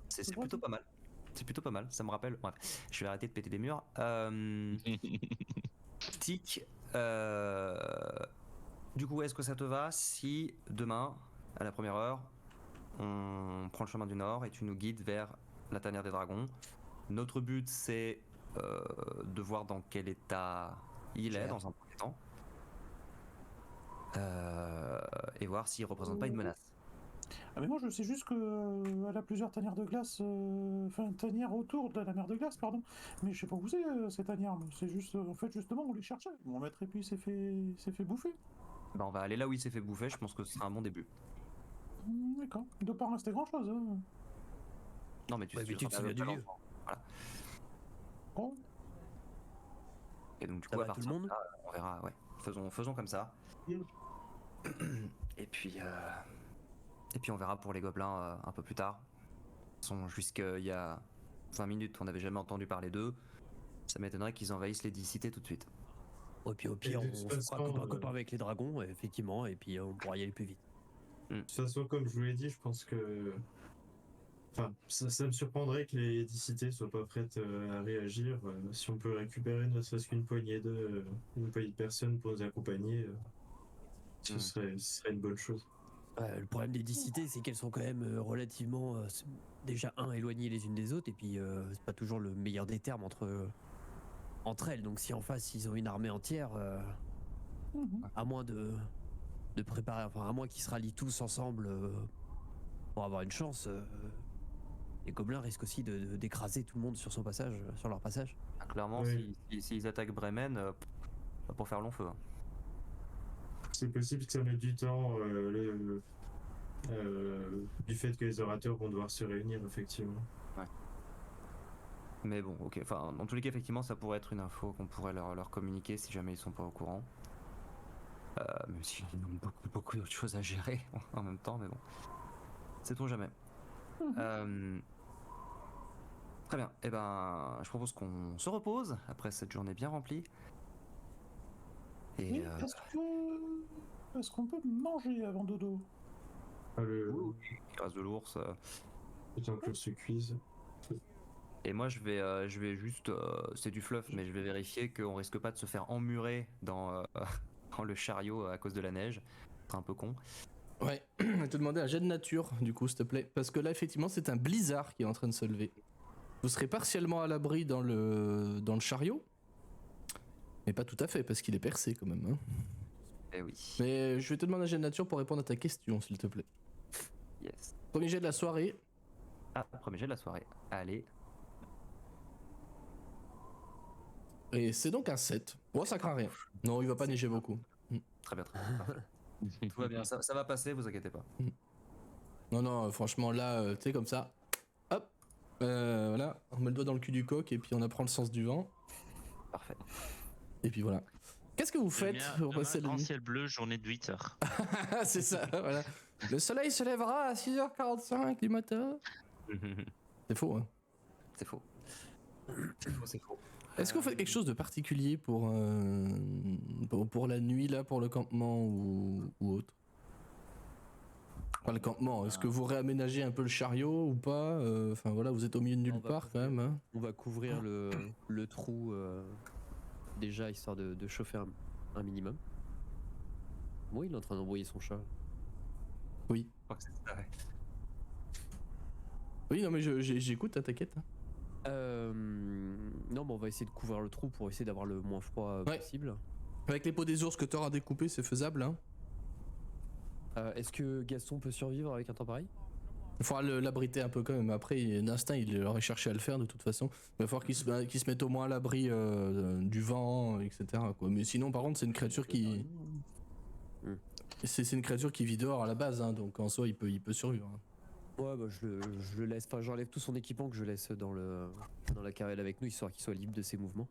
C'est plutôt pas mal. C'est plutôt pas mal. Ça me rappelle. Bref, je vais arrêter de péter des murs. Du du coup, est-ce que ça te va si demain, à la première heure, on prend le chemin du Nord et tu nous guides vers la tanière des dragons? Notre but, c'est de voir dans quel état il est dans un premier temps. Et voir s'il représente pas une menace. Ah mais moi je sais juste que elle a plusieurs tanières de glace, enfin tanières autour de la mer de glace, pardon. Mais je sais pas où c'est ces tanières. C'est juste, en fait justement on les cherchait. Mon maître et puis s'est fait bouffer. Bah, on va aller là où il s'est fait bouffer, je pense que ce sera un bon début. D'accord. Il doit pas rester grand chose. Hein. Non mais tu Ouais, mais tu te seras souviens du pas lieu. longtemps. Voilà. Bon. Et donc du Ça coup à va, tout le partir de monde là, on verra, ouais. Faisons comme ça. Et puis on verra pour les gobelins un peu plus tard. De toute façon, jusqu'il y a 20 minutes, on n'avait jamais entendu parler d'eux. Ça m'étonnerait qu'ils envahissent les 10 cités tout de suite. Et puis au pire, de on toute se façon, fera copain avec les dragons, effectivement, et puis on pourra y aller plus vite. De toute façon, comme je vous l'ai dit, je pense que. Enfin, ça me surprendrait que les 10 cités soient pas prêtes à réagir. Si on peut récupérer ne serait-ce qu'une poignée une poignée de personnes pour nous accompagner, ce serait une bonne chose. Le problème des 10 cités, c'est qu'elles sont quand même relativement déjà éloignées les unes des autres, et puis c'est pas toujours le meilleur des termes entre elles. Donc si en face ils ont une armée entière, à moins de préparer, enfin à moins qu'ils se rallient tous ensemble pour avoir une chance, les gobelins risquent aussi d'écraser tout le monde sur leur passage. Ah, clairement, Oui. s'ils attaquent Bremen, pour faire long feu. Hein. C'est possible que ça mette du temps, du fait que les orateurs vont devoir se réunir, effectivement. Mais bon, ok. Enfin, dans tous les cas, effectivement, ça pourrait être une info qu'on pourrait leur communiquer si jamais ils sont pas au courant. Même s'ils ont beaucoup d'autres choses à gérer en même temps, mais bon. Sait-on jamais. Très bien. Eh ben, je propose qu'on se repose après cette journée bien remplie. Et Oui, est-ce qu'on peut manger avant dodo? il reste de l'ours. Le temps que l'ours se cuise. Et moi, je vais juste, c'est du fluff, mais je vais vérifier qu'on risque pas de se faire emmurer dans le chariot à cause de la neige. C'est un peu con. Ouais, je vais te demander un jet de nature, du coup, s'il te plaît. Parce que là, effectivement, c'est un blizzard qui est en train de se lever. Vous serez partiellement à l'abri dans le chariot. Mais pas tout à fait, parce qu'il est percé quand même. Hein. Eh oui. Mais je vais te demander un jet de nature pour répondre à ta question, s'il te plaît. Yes. Premier jet de la soirée. Ah, premier jet de la soirée. Allez. Et c'est donc un 7. Oh, ça craint rien. Non, il va pas neiger beaucoup. Très bien, très bien. Parfait. Tout va bien, ça va passer, vous inquiétez pas. Non, franchement, là, tu sais, comme ça. Hop. Voilà, on met le doigt dans le cul du coq et puis on apprend le sens du vent. Parfait. Et puis voilà. Qu'est-ce que vous faites pour passer la grand nuit? ciel bleu, journée de 8 heures. C'est ça, voilà. Le soleil se lèvera à 6h45 du matin. C'est faux, hein. C'est faux. C'est faux. Est-ce que vous faites quelque chose de particulier pour la nuit, là, pour le campement ou autre? Enfin, le campement, est-ce que vous réaménagez un peu le chariot ou pas? Enfin voilà, vous êtes au milieu de nulle On va part quand même. Hein. On va couvrir le trou déjà, histoire de chauffer un minimum. Oui, il est en train d'envoyer son chat. Oui. Je crois que c'est ça, ouais. Oui, non mais j'écoute, hein, t'inquiète. Non, mais on va essayer de couvrir le trou pour essayer d'avoir le moins froid Ouais. possible. Avec les peaux des ours que t'auras découpées, c'est faisable. Hein. Est-ce que Gaston peut survivre avec un temps pareil? Il faudra l'abriter un peu quand même. Après, d'instinct, il aurait cherché à le faire de toute façon. Il va falloir qu'il se mette au moins à l'abri du vent, etc. Quoi. Mais sinon, par contre, c'est une créature qui... C'est une créature qui vit dehors à la base, hein, donc en soi, il peut survivre. Hein. Ouais, bah je le laisse. Enfin, j'enlève tout son équipement que je laisse dans la carrelle avec nous, histoire qu'il soit libre de ses mouvements.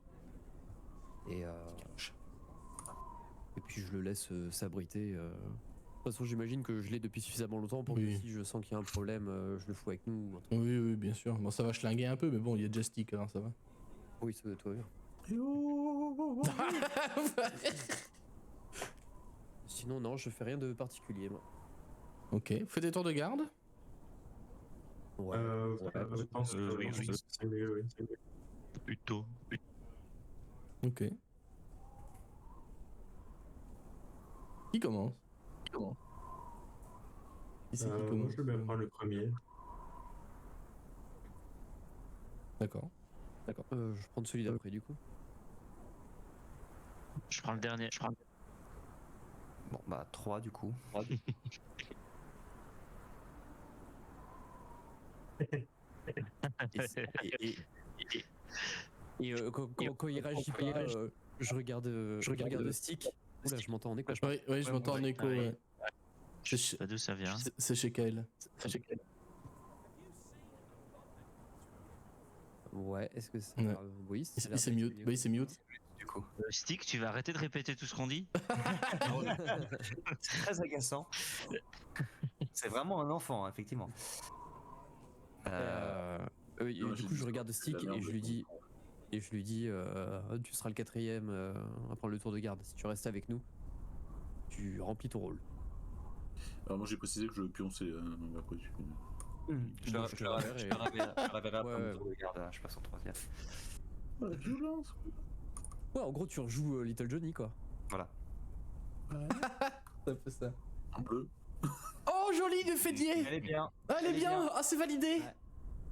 Et puis je le laisse s'abriter. De toute façon, j'imagine que je l'ai depuis suffisamment longtemps pour que si je sens qu'il y a un problème, je le fous avec nous. Oui, bien sûr. Bon, ça va schlinguer un peu, mais bon, il y a déjà Stick, alors ça va. Oui, ça doit être Sinon, non, je fais rien de particulier, moi. Ok. Vous faites des tours de garde? Ouais. Je pense que oui. c'est mieux, oui. Plutôt. Ok. Qui commence? Qui c'est qui Moi, commence? je vais bien prendre le premier. D'accord. Je prends celui d'après du coup. Je prends le dernier. Bon, bah 3 du coup. Quand il réagit pas, je regarde Stick. Oula, je m'entends en écho. Oui, je m'entends en écho. ouais. Ouais. Je sais pas d'où ça vient. C'est chez Kyle. Ouais, est-ce que c'est. Ouais. Oui, Il s'est mute. Oui, il s'est mute. Du coup. Stick, tu vas arrêter de répéter tout ce qu'on dit? C'est très agaçant. C'est vraiment un enfant, effectivement. Du coup, je regarde Stick et je lui dis. Tu seras le 4ème à prendre le tour de garde. Si tu restes avec nous, tu remplis ton rôle. Alors moi j'ai précisé que je pionçais après. Je Bon, te je te reverrai après Ouais. mon tour de garde, je passe en 3ème. La violence. Ouais, en gros, tu rejoues Little Johnny, quoi. Voilà. Ça fait ça. En bleu. Oh, joli, le fédier! Elle est bien. Ah, elle est bien! Ah, c'est validé! Ouais.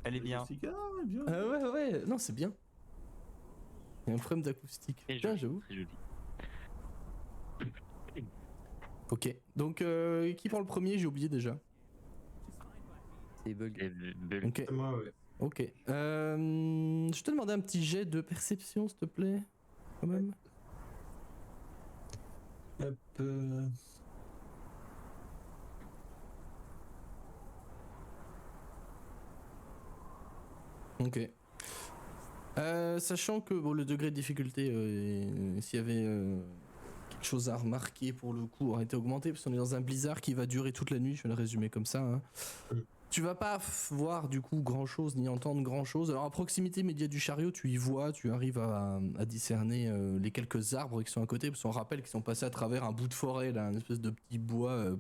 Elle est bien. Ah, bien. Ouais. Non, c'est bien. Il y a un problème d'acoustique. Et Tiens, joli, j'avoue. très joli. Ok. Donc, qui prend le premier? J'ai oublié déjà. C'est bug. Et Bull. Ok. C'est moi, ouais. Ok. Je te demandais un petit jet de perception, s'il te plaît. Quand même. Hop. Ok. Sachant que bon, le degré de difficulté, s'il y avait quelque chose à remarquer pour le coup, aurait été augmenté, parce qu'on est dans un blizzard qui va durer toute la nuit, je vais le résumer comme ça. Hein. Tu vas pas voir du coup grand chose ni entendre grand chose. Alors à proximité immédiate du chariot, tu y vois, tu arrives à discerner les quelques arbres qui sont à côté, parce qu'on rappelle qu'ils sont passés à travers un bout de forêt, là, une espèce de petit bois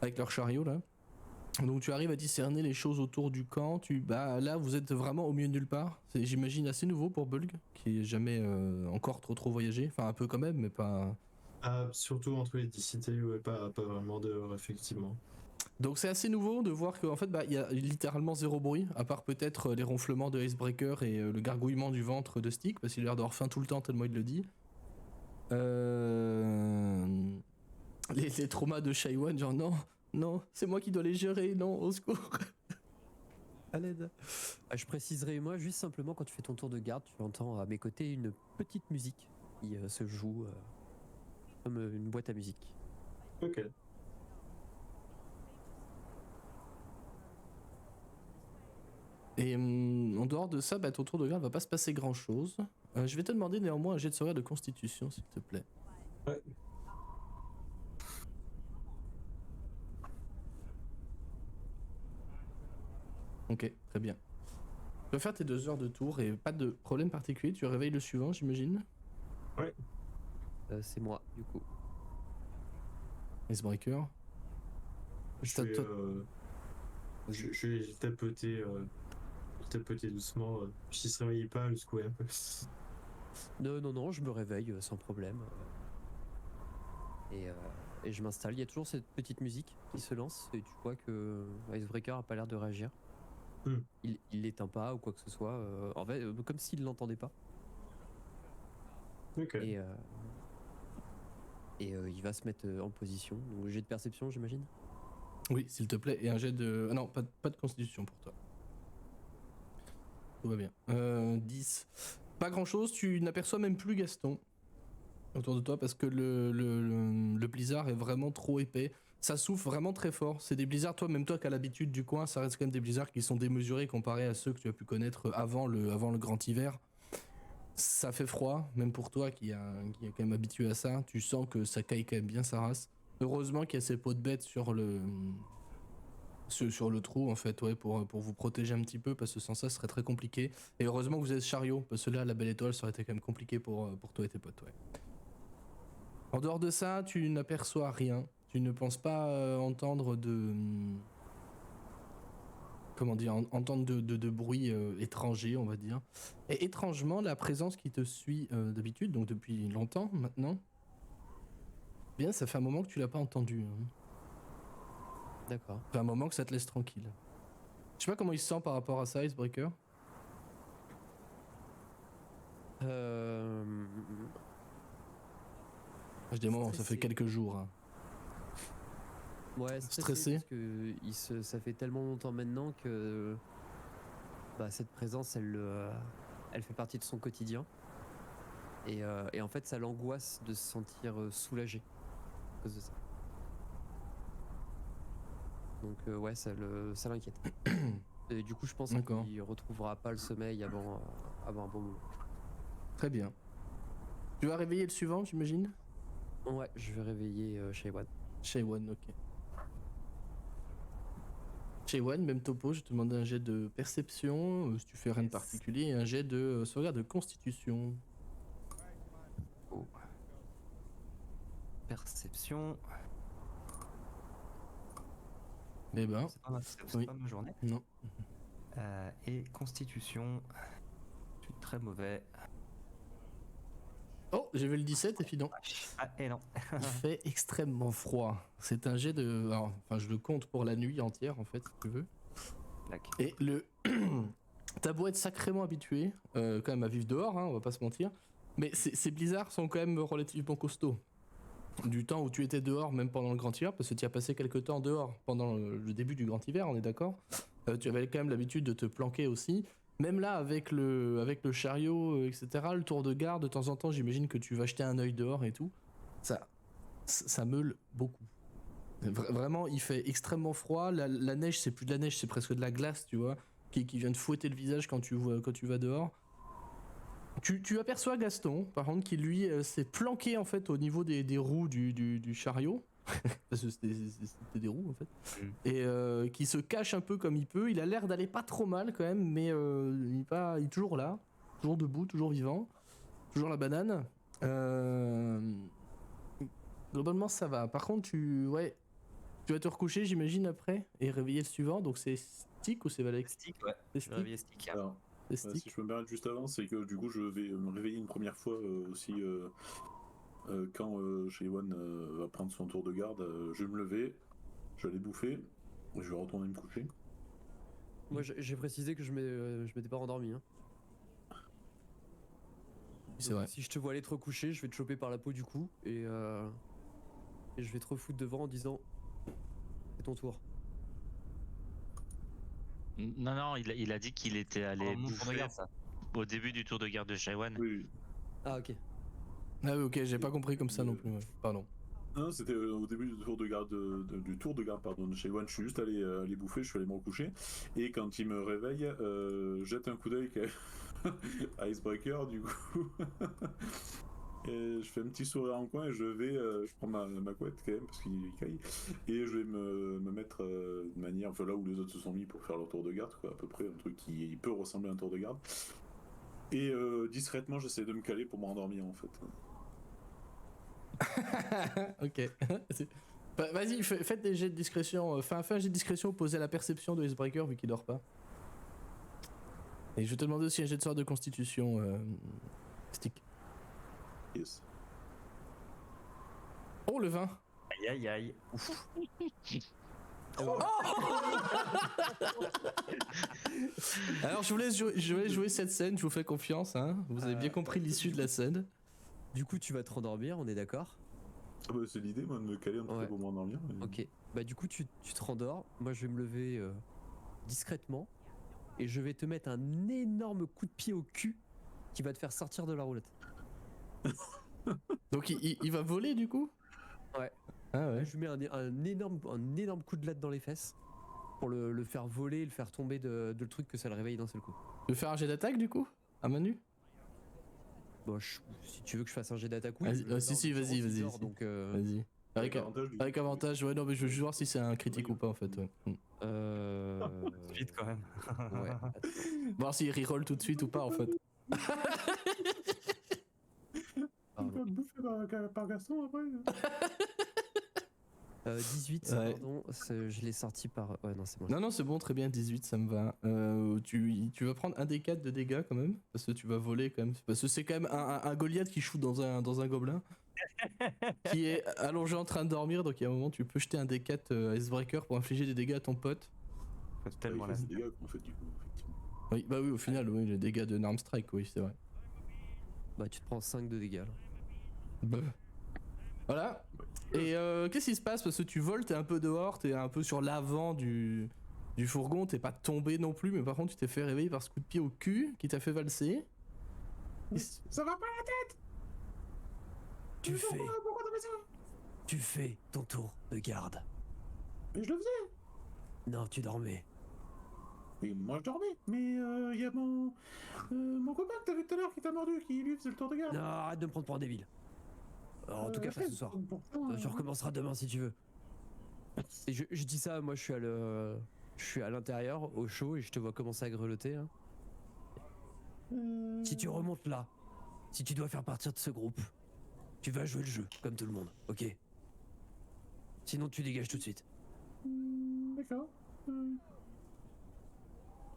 avec leur chariot là. Donc tu arrives à discerner les choses autour du camp. Là vous êtes vraiment au milieu de nulle part. C'est, j'imagine, assez nouveau pour Bulg, qui est jamais encore trop voyagé. Enfin un peu quand même, mais pas. Ah, surtout entre les 10 cités, ouais, pas vraiment dehors, effectivement. Donc c'est assez nouveau de voir qu'en fait il y a littéralement zéro bruit, à part peut-être les ronflements de Icebreaker et le gargouillement du ventre de Stick, parce qu'il a l'air d'avoir faim tout le temps tellement il le dit. Les traumas de Shaiwan, genre non, c'est moi qui dois les gérer, non, au secours. À l'aide. Je préciserai, moi, juste simplement, quand tu fais ton tour de garde, tu entends à mes côtés une petite musique qui se joue comme une boîte à musique. Ok. Et en dehors de ça, ton tour de garde va pas se passer grand chose. Je vais te demander néanmoins un jet de sauvegarde de constitution, s'il te plaît. Ouais. Ok, très bien. Tu vas faire tes 2 heures de tour et pas de problème particulier. Tu réveilles le suivant, j'imagine. Ouais. C'est moi, du coup. Icebreaker. Je vais tapoter doucement. S'il se réveille pas, le secouer un peu. Non, je me réveille sans problème. Et je m'installe. Il y a toujours cette petite musique qui se lance et tu vois que Icebreaker a pas l'air de réagir. Il l'éteint pas ou quoi que ce soit. En fait, comme s'il l'entendait pas. Ok. Et il va se mettre en position. Donc jet de perception, j'imagine. Oui, s'il te plaît. Et un jet de... Ah non, pas de constitution pour toi. Tout va bien. 10. Pas grand chose, tu n'aperçois même plus Gaston autour de toi parce que le blizzard est vraiment trop épais. Ça souffle vraiment très fort. C'est des blizzards, même toi qui as l'habitude du coin, ça reste quand même des blizzards qui sont démesurés comparés à ceux que tu as pu connaître avant le grand hiver. Ça fait froid, même pour toi qui est quand même habitué à ça. Tu sens que ça caille quand même bien sa race. Heureusement qu'il y a ces peaux de bête sur le trou en fait, ouais, pour vous protéger un petit peu, parce que sans ça ce serait très compliqué. Et heureusement que vous êtes chariot, parce que là la belle étoile ça aurait été quand même compliqué pour toi et tes potes, ouais. En dehors de ça, tu n'aperçois rien. Tu ne penses pas entendre de bruit étranger, on va dire. Et étrangement, la présence qui te suit d'habitude, donc depuis longtemps maintenant, Bien, ça fait un moment que tu l'as pas entendu. Hein. D'accord. Ça fait un moment que ça te laisse tranquille. Je sais pas comment il se sent par rapport à ça, Icebreaker. Je dis moment, ça fait Stressé. quelques jours. Hein. Ouais, Stressé. parce que ça fait tellement longtemps maintenant que cette présence, elle fait partie de son quotidien. Et en fait, ça l'angoisse de se sentir soulagé à cause de ça. Donc ouais, ça l'inquiète. Et du coup, je pense D'accord. qu'il retrouvera pas le sommeil avant un bon moment. Très bien. Tu vas réveiller le suivant, j'imagine? Ouais, je vais réveiller Shaywan. Shaywan, ok. Shaywan, même topo, je te demande un jet de perception, si tu fais rien de particulier, et un jet de sauvegarde de constitution. Oh. Perception. Eh ben, C'est oui. pas ma journée. Non. Et constitution. Je suis très mauvais. Oh, j'ai vu le 17 et puis non. Ah, et non. Il fait extrêmement froid. C'est un jet de... alors, enfin, je le compte pour la nuit entière, en fait, si tu veux. Black. Et le... T'as beau être sacrément habitué, quand même, à vivre dehors, hein, on va pas se mentir, mais ces blizzards sont quand même relativement costauds. Du temps où tu étais dehors, même pendant le grand hiver, parce que tu as passé quelques temps dehors pendant le début du grand hiver, on est d'accord. Tu avais quand même l'habitude de te planquer aussi. Même là, avec le chariot, etc., le tour de garde, de temps en temps, j'imagine que tu vas jeter un œil dehors et tout. Ça meule beaucoup. Vraiment, il fait extrêmement froid. La neige, c'est plus de la neige, c'est presque de la glace, tu vois, qui vient te fouetter le visage quand tu vas dehors. Tu aperçois Gaston, par contre, qui lui s'est planqué en fait au niveau des roues du chariot. Parce que c'était des roues en fait. Et qui se cache un peu comme il peut. Il a l'air d'aller pas trop mal quand même, mais il est toujours là, toujours debout, toujours vivant, toujours la banane. Globalement ça va. Par contre tu vas te recoucher j'imagine après et réveiller le suivant. Donc c'est Stick ou c'est Valek? Stick, ouais. C'est Je vais réveiller Stick. Alors, C'est si Stick. je peux me permettre juste avant, c'est que du coup, je vais me réveiller une première fois aussi quand Shaywan va prendre son tour de garde. Je vais me lever, je vais aller bouffer, et je vais retourner me coucher. Moi, j'ai précisé que je m'étais pas rendormi. Hein. C'est Donc, vrai. Si je te vois aller te recoucher, je vais te choper par la peau du cou et je vais te refoutre devant en disant c'est ton tour. Non, il a dit qu'il était allé Mon tour de bouffer garde, ça. au début du tour de garde de Shaywan. Oui. Ah ok. Ah oui, ok, j'ai pas compris comme ça non plus. Ouais. Pardon. Non, c'était au début du tour de garde du tour de garde de Shaywan. Je suis juste allé bouffer, je suis allé me recoucher. Et quand il me réveille, jette un coup d'œil à Icebreaker du coup. Et je fais un petit sourire en coin et je prends ma couette quand même parce qu'il caille. Et je vais me mettre de manière, enfin là où les autres se sont mis pour faire leur tour de garde, quoi, à peu près, un truc qui peut ressembler à un tour de garde. Et discrètement, j'essaie de me caler pour m'endormir en fait. Ok. Vas-y, faites des jets de discrétion. Fais un jet de discrétion opposé à la perception de Icebreaker vu qu'il dort pas. Et je vais te demander aussi un jet de sort de constitution, Stick. Yes. Oh, le 20. Aïe aïe aïe. Ouf. Alors, je vous laisse jouer cette scène, je vous fais confiance. Hein. Vous avez bien compris l'issue de la scène. Du coup, tu vas te rendormir, on est d'accord? Ah bah, c'est l'idée, moi, de me caler un peu Ouais. pour m'endormir. Mais... Ok. Bah du coup, tu te rendors. Moi, je vais me lever discrètement et je vais te mettre un énorme coup de pied au cul qui va te faire sortir de la roulette. Donc, il va voler du coup? Ouais. Ah ouais. Je lui mets un énorme coup de latte dans les fesses pour le faire voler, le faire tomber de le truc que ça le réveille d'un seul coup. Tu veux faire un jet d'attaque du coup? À main nue? Bon, si tu veux que je fasse un jet d'attaque, oui. Vas-y, Là, si, en l'occurrence, vas-y, il vas-y. dort, donc, Vas-y. Avec avantage, ouais, non, mais je veux juste voir si c'est un critique ou pas en fait. Ouais. Vite quand même. Ouais. Attends. Voir s'il reroll tout de suite ou pas en fait. Il va me bouffer par Gaston après. 18, Ouais. pardon, je l'ai sorti par. Ouais, non, c'est bon. Non, c'est bon, très bien, 18, ça me va. Tu vas prendre un des 4 de dégâts quand même, parce que tu vas voler quand même. Parce que c'est quand même un Goliath qui shoot dans un gobelin. qui est allongé en train de dormir, donc il y a un moment tu peux jeter un D4 Icebreaker pour infliger des dégâts à ton pote. C'est tellement Il la fait des dégâts, en fait, du coup, effectivement. Oui, bah oui, au final, oui, les dégâts de Narm Strike, oui, c'est vrai. Bah, tu te prends 5 de dégâts là. Bah. Voilà. Et qu'est-ce qui se passe? Parce que tu voles, t'es un peu dehors, t'es un peu sur l'avant du fourgon, t'es pas tombé non plus, mais par contre tu t'es fait réveiller par ce coup de pied au cul qui t'a fait valser. Ça va pas la tête. Tu fais, Pourquoi t'as fait ça? tu fais ton tour de garde. Mais je le faisais. Non, tu dormais. Oui, moi je dormais. Mais il y a mon copain que t'as vu tout à l'heure qui t'a mordu, qui lui faisait le tour de garde. Non, arrête de me prendre pour un débile. Alors, en tout cas, pas ce soir. Tu recommenceras demain si tu veux. Et je dis ça, moi je suis à l'intérieur, au chaud, et je te vois commencer à grelotter. Hein. Si tu remontes là, si tu dois faire partir de ce groupe, tu vas jouer le jeu, comme tout le monde, ok? Sinon tu dégages tout de suite. D'accord.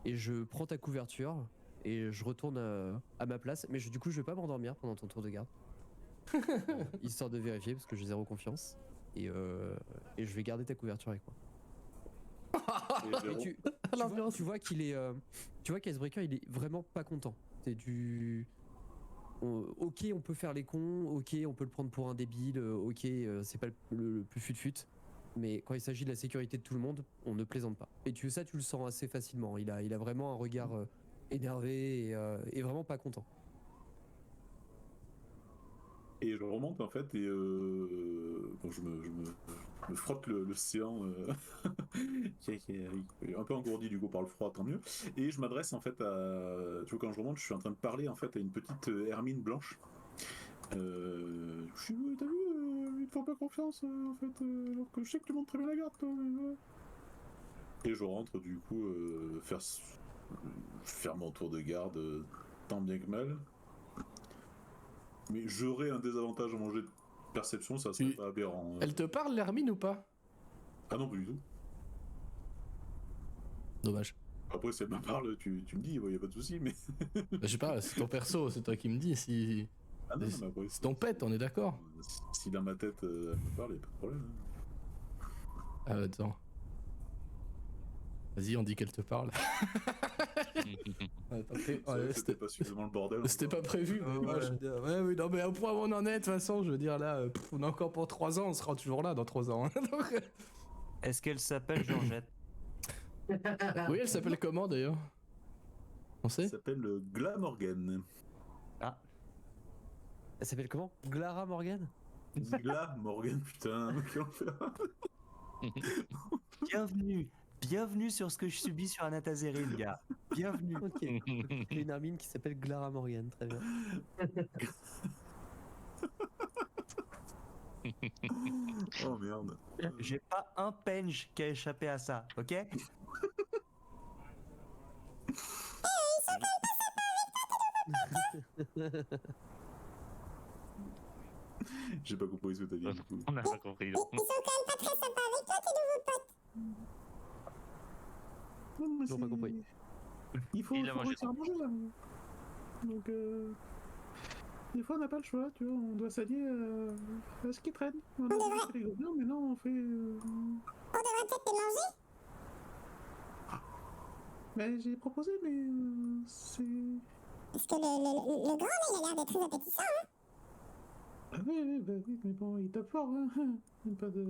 Et je prends ta couverture, et je retourne à ma place, mais du coup je vais pas m'endormir pendant ton tour de garde. Histoire de vérifier, parce que j'ai zéro confiance. Et je vais garder ta couverture avec moi. Et tu vois qu'il est, tu vois qu'Icebreaker il est vraiment pas content. C'est du, ok on peut faire les cons, ok on peut le prendre pour un débile, ok c'est pas le plus fut-fut, mais quand il s'agit de la sécurité de tout le monde, on ne plaisante pas. Et tu le sens assez facilement. Il a vraiment un regard énervé et vraiment pas content. Et je remonte en fait et bon, je me frotte l'océan qui est un peu engourdi du coup par le froid, tant mieux. Et je m'adresse en fait à, tu vois, quand je remonte, je suis en train de parler en fait à une petite hermine blanche. Je suis, ouais, t'as vu, ils te font pas confiance en fait, alors que je sais que tu montes très bien la garde toi. Et je rentre du coup faire mon tour de garde tant bien que mal. Mais j'aurais un désavantage à manger de perception, ça serait pas aberrant. Elle te parle, l'hermine, ou pas? Ah non, pas du tout. Dommage. Après, si elle me parle, tu me dis, y a pas de souci, mais. Bah, je sais pas, c'est ton perso, c'est toi qui me dis. Si... Ah non, mais après, c'est ton pet, on est d'accord? Si dans ma tête, elle me parle, y a pas de problème. Ah, attends. Vas-y, on dit qu'elle te parle. C'était pas suffisamment le bordel. C'était pas prévu. Mais moi, je veux dire, ouais, oui, non, mais au point où on en est, de toute façon, je veux dire, là, on est encore pour 3 ans, on sera toujours là dans 3 ans. Donc... Est-ce qu'elle s'appelle Georgette? Oui, elle s'appelle comment d'ailleurs? On sait? Elle s'appelle Glamorgan. Ah. Elle s'appelle comment? Glara Morgan? Glamorgan, putain, quel enfer. Bienvenue sur ce que je subis sur Anatazeril, gars. Bienvenue. Ok. Il y a une hermine qui s'appelle Glara Morgan, très bien. Oh merde. J'ai pas un penge qui a échappé à ça, ok? J'ai pas compris ce que t'as dit. Du coup. On n'a pas compris. Ils sont quand même pas très sympas avec toi, tes nouveaux potes. Non, mais Ils ont pas compris. Il faut Il a mangé réussir à manger là. Donc des fois on n'a pas le choix, tu vois, on doit s'allier à ce qui traîne. On a fait les gobelins, mais non on fait. On devrait peut-être les manger. Ben j'ai proposé, mais c'est. Parce que le grand, là, il a l'air d'être très appétissant, hein. Ah oui, mais bon, il tape fort, hein. Il n'y a pas de.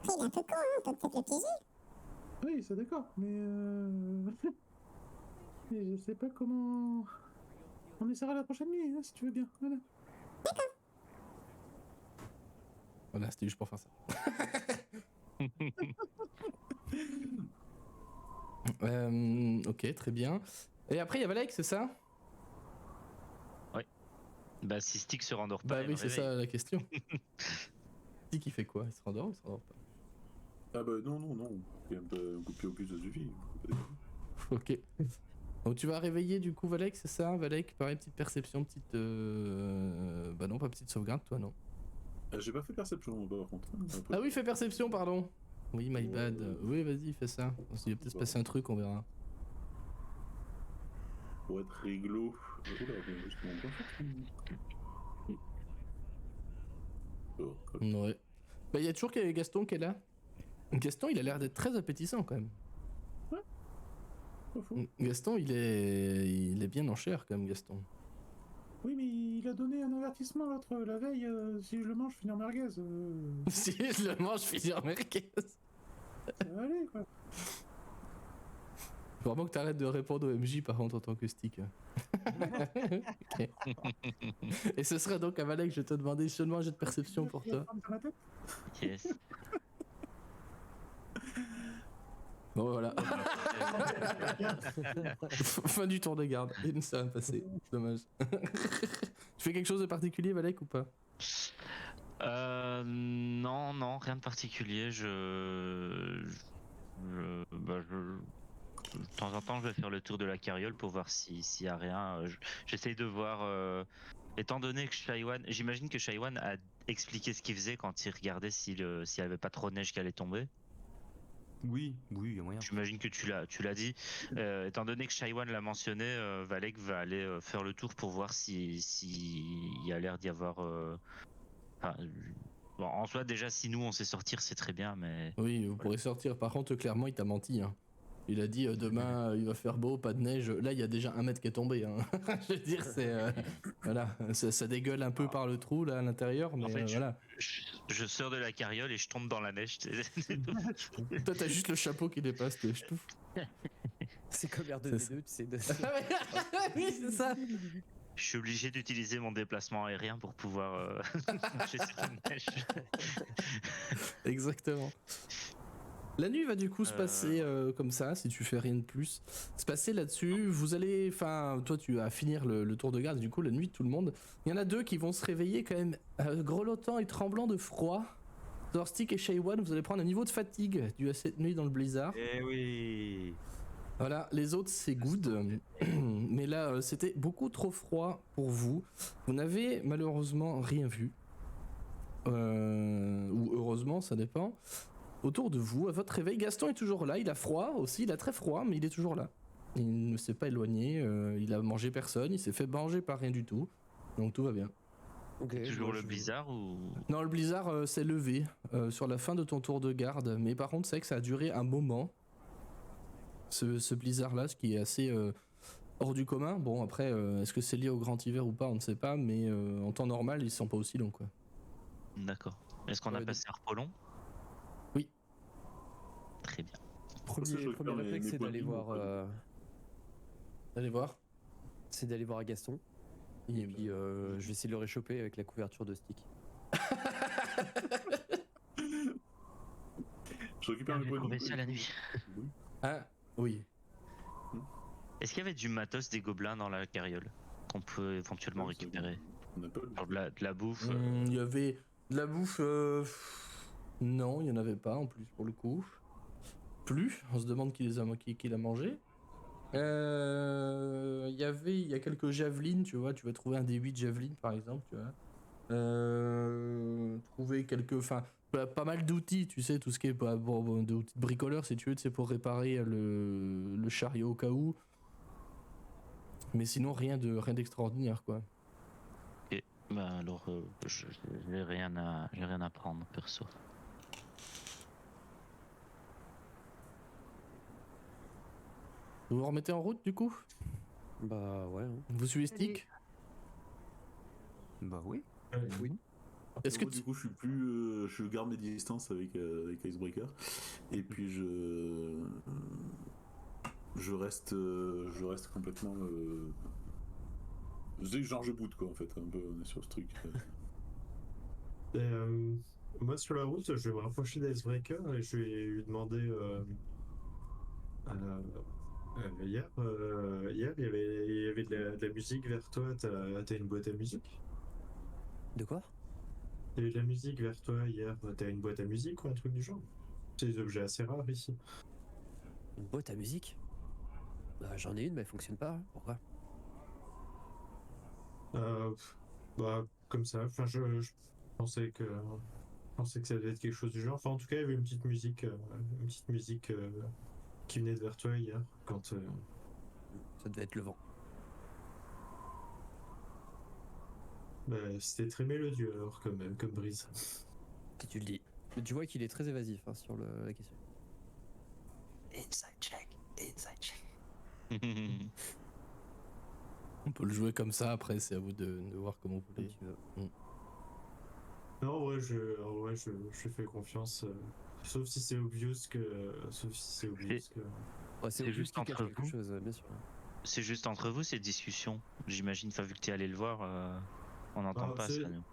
Après, il est un peu con, hein. On peut peut-être le piéger. Oui, c'est d'accord, mais mais je sais pas comment. On essaiera la prochaine nuit, hein, si tu veux bien. Voilà. Voilà, c'était juste pour faire ça. Ok, très bien. Et après, il y a Valek, c'est ça? Bah, si Stick se rendort pas, Bah elle oui, me c'est réveille. ça la question. Stick, il fait quoi? Il se rendort ou il se rendort pas? Ah bah non. Un coup de pied au cul, ça suffit. Ok. Donc tu vas réveiller du coup Valek, c'est ça? Valek, pareil, petite perception, petite... Bah non, pas petite sauvegarde, toi, non. J'ai pas fait perception, par contre. Après, Ah oui, fais perception, pardon. Oui, my bad. Oui, vas-y, fais ça. Il va peut-être se passer un truc, on verra. Pour être rigolo. Oula, mais juste mon point fort. Ouais. Bah, il y a toujours Gaston qui est là. Gaston, il a l'air d'être très appétissant quand même. Pas faux. Gaston, il est bien en chair quand même, Gaston. Oui, mais il a donné un avertissement l'autre la veille. Si je le mange, je finis en merguez. Si je le mange, je finis en merguez. Ça va aller, quoi. Faut vraiment que t'arrêtes de répondre au MJ par contre en tant que stick. Ok. Et ce sera donc à Valek, je vais te demander seulement un jet de perception pour toi. Dans ma tête. Yes. Bon voilà. Fin du tour de garde. Et ne s'est rien passé. Dommage. Tu fais quelque chose de particulier, Valek, ou pas? Non, rien de particulier. De temps en temps, je vais faire le tour de la carriole pour voir s'il y a rien. J'essaye de voir. Étant donné que Shaiwan, j'imagine que Shaiwan a expliqué ce qu'il faisait quand il regardait s'il y avait pas trop de neige qui allait tomber. Oui, il y a moyen. J'imagine que tu l'as dit. Étant donné que Shaiwan l'a mentionné, Valek va aller faire le tour pour voir s'il y a l'air d'y avoir. Enfin, bon, en soi, déjà, si nous on sait sortir, c'est très bien, mais. Oui, vous pourrez sortir. Par contre, clairement, il t'a menti. Hein. Il a dit demain il va faire beau, pas de neige. Là, il y a déjà 1 mètre qui est tombé. Hein. Je veux dire, c'est voilà, ça dégueule un peu par le trou là à l'intérieur, mais En fait, voilà. Je sors de la carriole et je tombe dans la neige. Toi, t'as juste le chapeau qui dépasse. Je trouve. C'est comme R2D2, tu sais. Oui, c'est ça. Je suis obligé d'utiliser mon déplacement aérien pour pouvoir marcher sur la neige. Exactement. La nuit va du coup se passer comme ça, si tu fais rien de plus. Se passer là-dessus, vous allez, enfin, toi tu vas finir le tour de garde, du coup la nuit tout le monde. Il y en a 2 qui vont se réveiller quand même grelottants et tremblants de froid. Zorstic et Shaiwan, vous allez prendre un niveau de fatigue dû à cette nuit dans le blizzard. Eh oui. Voilà, les autres c'est good, mais là c'était beaucoup trop froid pour vous. Vous n'avez malheureusement rien vu. Ou heureusement, ça dépend. Autour de vous, à votre réveil, Gaston est toujours là, il a froid aussi, il a très froid, mais il est toujours là. Il ne s'est pas éloigné, il a mangé personne, il s'est fait manger par rien du tout, donc tout va bien. Ok, Toujours moi, le blizzard ou. Non, le blizzard s'est levé sur la fin de ton tour de garde, mais par contre c'est que ça a duré un moment, ce blizzard-là, ce qui est assez hors du commun. Bon après, est-ce que c'est lié au grand hiver ou pas, on ne sait pas, mais en temps normal, ils sont pas aussi longs quoi. D'accord. Est-ce qu'on a Ouais, passé un repos long? Oui. Très bien. Premier réflexe, c'est d'aller voir. Allez voir. C'est d'aller voir Gaston. Et puis je vais essayer de le réchauffer avec la couverture de stick. Je récupère mes J'ai points trouvé de vie. ça la nuit. Ah, oui. Est-ce qu'il y avait du matos des gobelins dans la carriole qu'on peut éventuellement récupérer? On n'a pas le- Genre de la bouffe. Il y avait de la bouffe. Non, il n'y en avait pas en plus pour le coup. Plus, on se demande qui l'a mangé. Il y a quelques javelines, tu vois. Tu vas trouver un des 8 javelines par exemple, tu vois. Trouver quelques. Enfin, pas mal d'outils, tu sais, tout ce qui est d'outils de bricoleur si tu veux, c'est pour réparer le chariot au cas où. Mais sinon, rien d'extraordinaire quoi. Bah alors, j'ai rien à prendre perso. Vous vous remettez en route du coup? Bah ouais. Hein. Vous suivez Stick? Bah oui. Oui. Est-ce que Moi, du coup, je suis plus, je garde mes distances avec Icebreaker, et puis je reste complètement. Genre je boude quoi en fait, un peu on est sur ce truc. Et, moi sur la route, je vais me rapprocher d'Icebreaker et je vais lui demander. Hier, il y avait de la musique vers toi. T'as une boîte à musique? De quoi? Il y a eu de la musique vers toi hier. T'as une boîte à musique ou un truc du genre? C'est des objets assez rares ici. Une boîte à musique? Bah j'en ai une mais elle fonctionne pas. Pourquoi? Bah comme ça. Enfin, je pensais que ça devait être quelque chose du genre. Enfin, en tout cas, il y avait une petite musique qui venait de vers toi hier quand. Ça devait être le vent. Bah, c'était très mélodieux alors quand même, comme brise. Si tu le dis. Mais tu vois qu'il est très évasif hein, sur la question. Inside check, inside check. On peut le jouer comme ça, après c'est à vous de voir comment vous Comme voulez. tu veux. Non, en vrai, je fais confiance. Sauf si c'est obvious que. Ouais, c'est C'est juste juste qu'il cache entre quelque vous. chose, bien sûr. C'est juste entre vous ces discussions. J'imagine, vu que tu es allé le voir, on n'entend Ah, pas c'est- ça, nous.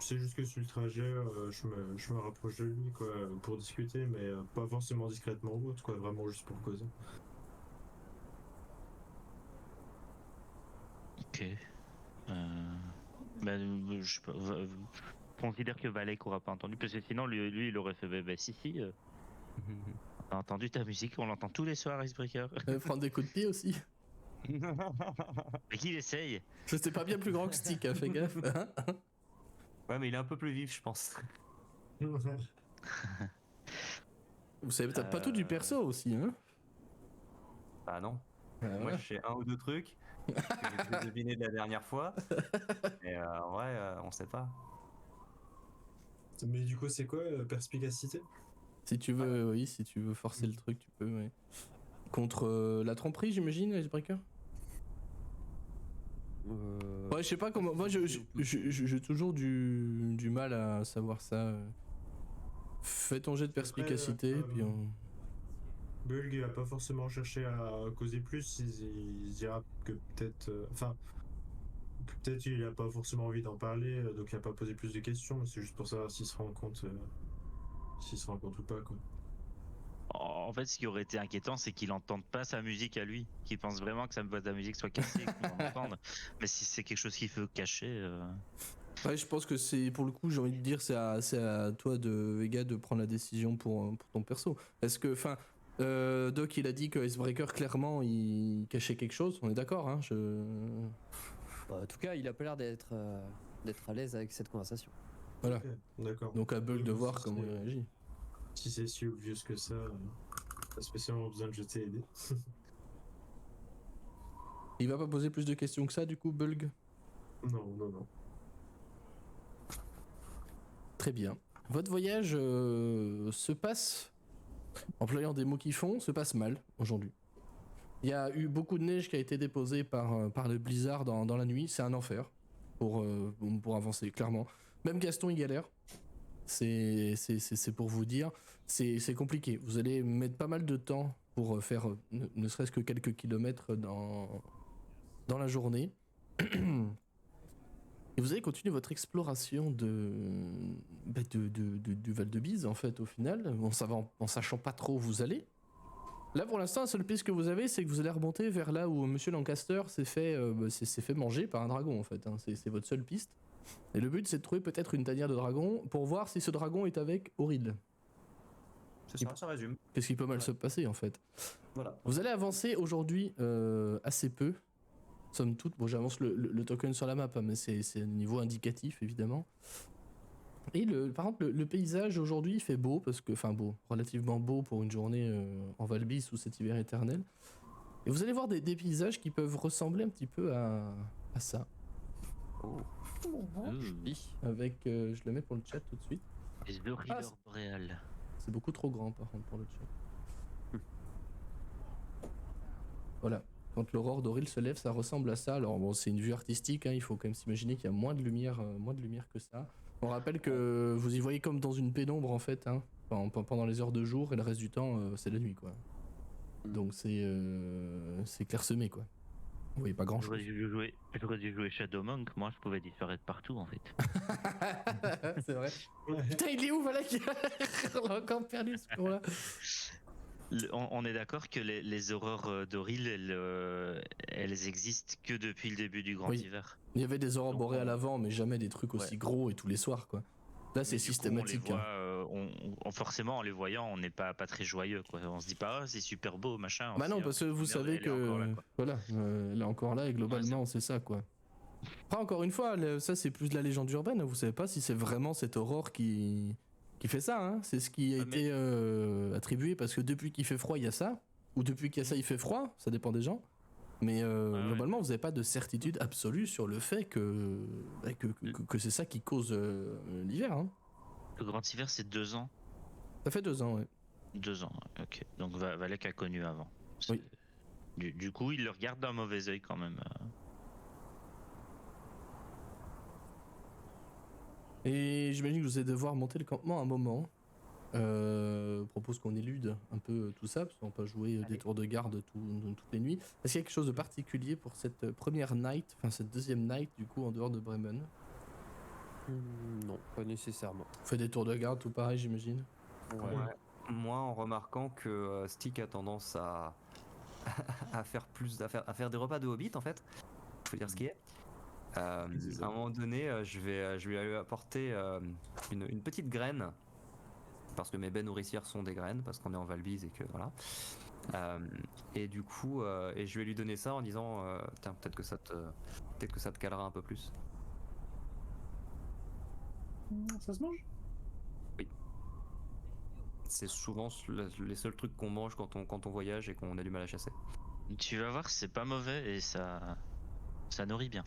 C'est juste que sur le trajet, je me rapproche de lui quoi, pour discuter, mais pas forcément discrètement ou autre, quoi, vraiment juste pour causer. Ok. Je sais pas, je considère que Valek aura pas entendu, parce que sinon, lui il aurait fait si. On a entendu ta musique, on l'entend tous les soirs, Icebreaker. Prendre des coups de pied aussi. Mais qu'il essaye. C'était pas bien plus grand que Stick, hein, fais gaffe. Ouais, mais il est un peu plus vif, je pense. Vous savez peut-être pas tout du perso aussi, hein. Bah non. Ah, Moi, voilà. je sais un ou deux trucs que j'ai pu deviner de la dernière fois. Et en vrai, on sait pas. Mais du coup, c'est quoi perspicacité? Si tu veux, oui, si tu veux forcer le truc, tu peux, ouais. Contre la tromperie, j'imagine, Icebreaker. Ouais, je sais pas comment. Moi, j'ai toujours du mal à savoir ça. Fais ton jet de perspicacité, puis on. Bulg il a pas forcément cherché à causer plus, il dira que peut-être. Enfin. Peut-être il a pas forcément envie d'en parler, donc il a pas posé plus de questions, mais c'est juste pour savoir s'il se rend compte. S'il se rend compte ou pas, quoi. En fait, ce qui aurait été inquiétant, c'est qu'il n'entende pas sa musique à lui, qu'il pense vraiment que sa boîte de musique soit cassée, qu'il l'entende. Mais si c'est quelque chose qu'il veut cacher. Ouais, je pense que c'est, pour le coup, j'ai envie de dire, c'est à toi, Vega, de prendre la décision pour ton perso. Est-ce que, enfin, Doc, il a dit que Icebreaker, clairement, il cachait quelque chose, on est d'accord, hein, Bah, en tout cas, il a pas l'air d'être à l'aise avec cette conversation. Voilà. Ok, d'accord. Donc à Bulk de Donc, voir si comment c'est- il réagit. Si c'est si obvious que ça, pas spécialement besoin de jeter les dés. Il va pas poser plus de questions que ça, du coup, Bulk. Non. Très bien. Votre voyage se passe, employant des mots qui font, se passe mal aujourd'hui. Il y a eu beaucoup de neige qui a été déposée par le blizzard dans la nuit. C'est un enfer pour avancer, clairement. Même Gaston, il galère. C'est pour vous dire. C'est compliqué. Vous allez mettre pas mal de temps pour faire ne serait-ce que quelques kilomètres dans la journée. Et vous allez continuer votre exploration du Val de Bise, en fait, au final, en sachant pas trop où vous allez. Là, pour l'instant, la seule piste que vous avez, c'est que vous allez remonter vers là où Monsieur Lancaster s'est fait manger par un dragon, en fait. Hein. C'est votre seule piste. Et le but, c'est de trouver peut-être une tanière de dragon pour voir si ce dragon est avec Auril. C'est ça résume. Qu'est-ce qui peut mal se passer, en fait. Voilà. Vous allez avancer aujourd'hui assez peu. Somme toute, bon, j'avance le token sur la map, hein, mais c'est un niveau indicatif, évidemment. Et par contre, le paysage aujourd'hui, il fait beau, relativement beau pour une journée en Valby sous cet hiver éternel. Et vous allez voir des paysages qui peuvent ressembler un petit peu à ça. Avec, je le mets pour le chat tout de suite. Les aurores boréales. C'est beaucoup trop grand, par contre, pour le chat. Voilà. Quand l'aurore d'Auril se lève, ça ressemble à ça. Alors bon, c'est une vue artistique, hein, il faut quand même s'imaginer qu'il y a moins de lumière que ça. On rappelle que vous y voyez comme dans une pénombre en fait, hein, pendant les heures de jour et le reste du temps c'est la nuit quoi. Donc c'est clairsemé quoi. Vous voyez pas grand chose. J'aurais dû jouer Shadow Monk, moi je pouvais disparaître partout en fait. C'est vrai. Putain, il est où voilà on a encore perdu ce cours-là. On est d'accord que les aurores d'Auril, elles existent que depuis le début du grand hiver. Il y avait des aurores boréales avant, mais jamais des trucs aussi gros et tous les soirs quoi. Là c'est systématique. Coup, forcément en les voyant, on n'est pas très joyeux quoi. On se dit pas c'est super beau machin. Bah non parce que vous savez que elle est encore là et globalement c'est ça quoi. Après encore une fois, ça c'est plus de la légende urbaine. Vous savez pas si c'est vraiment cette aurore qui fait ça, hein. C'est ce qui a été attribué parce que depuis qu'il fait froid il y a ça, ou depuis qu'il y a ça il fait froid, ça dépend des gens. Mais ouais. globalement, vous n'avez pas de certitude absolue sur le fait que c'est ça qui cause l'hiver. Hein. Le grand hiver, c'est 2 ans. Ça fait 2 ans, ouais. 2 ans, ouais, ok. Donc Valek a connu avant. C'est- Oui. Du coup, il le regarde d'un mauvais œil quand même. Et j'imagine que vous allez devoir monter le campement un moment. Je propose qu'on élude un peu tout ça, parce qu'on peut jouer des tours de garde toutes les nuits. Est-ce qu'il y a quelque chose de particulier pour cette première night, enfin cette deuxième night du coup en dehors de Bremen? Non, pas nécessairement. Vous faites des tours de garde tout pareil j'imagine? Ouais. Moi, en remarquant que Stick a tendance à, à faire des repas de hobbit, en fait, faut dire ce qui est. À un moment donné, je vais lui apporter une petite graine, parce que mes baies nourricières sont des graines, parce qu'on est en Valbise et que voilà. Et du coup, et je vais lui donner ça en disant, tiens, peut-être que ça te calera un peu plus. Ça se mange? C'est souvent les seuls trucs qu'on mange quand on voyage et qu'on a du mal à chasser. Tu vas voir, c'est pas mauvais et ça nourrit bien.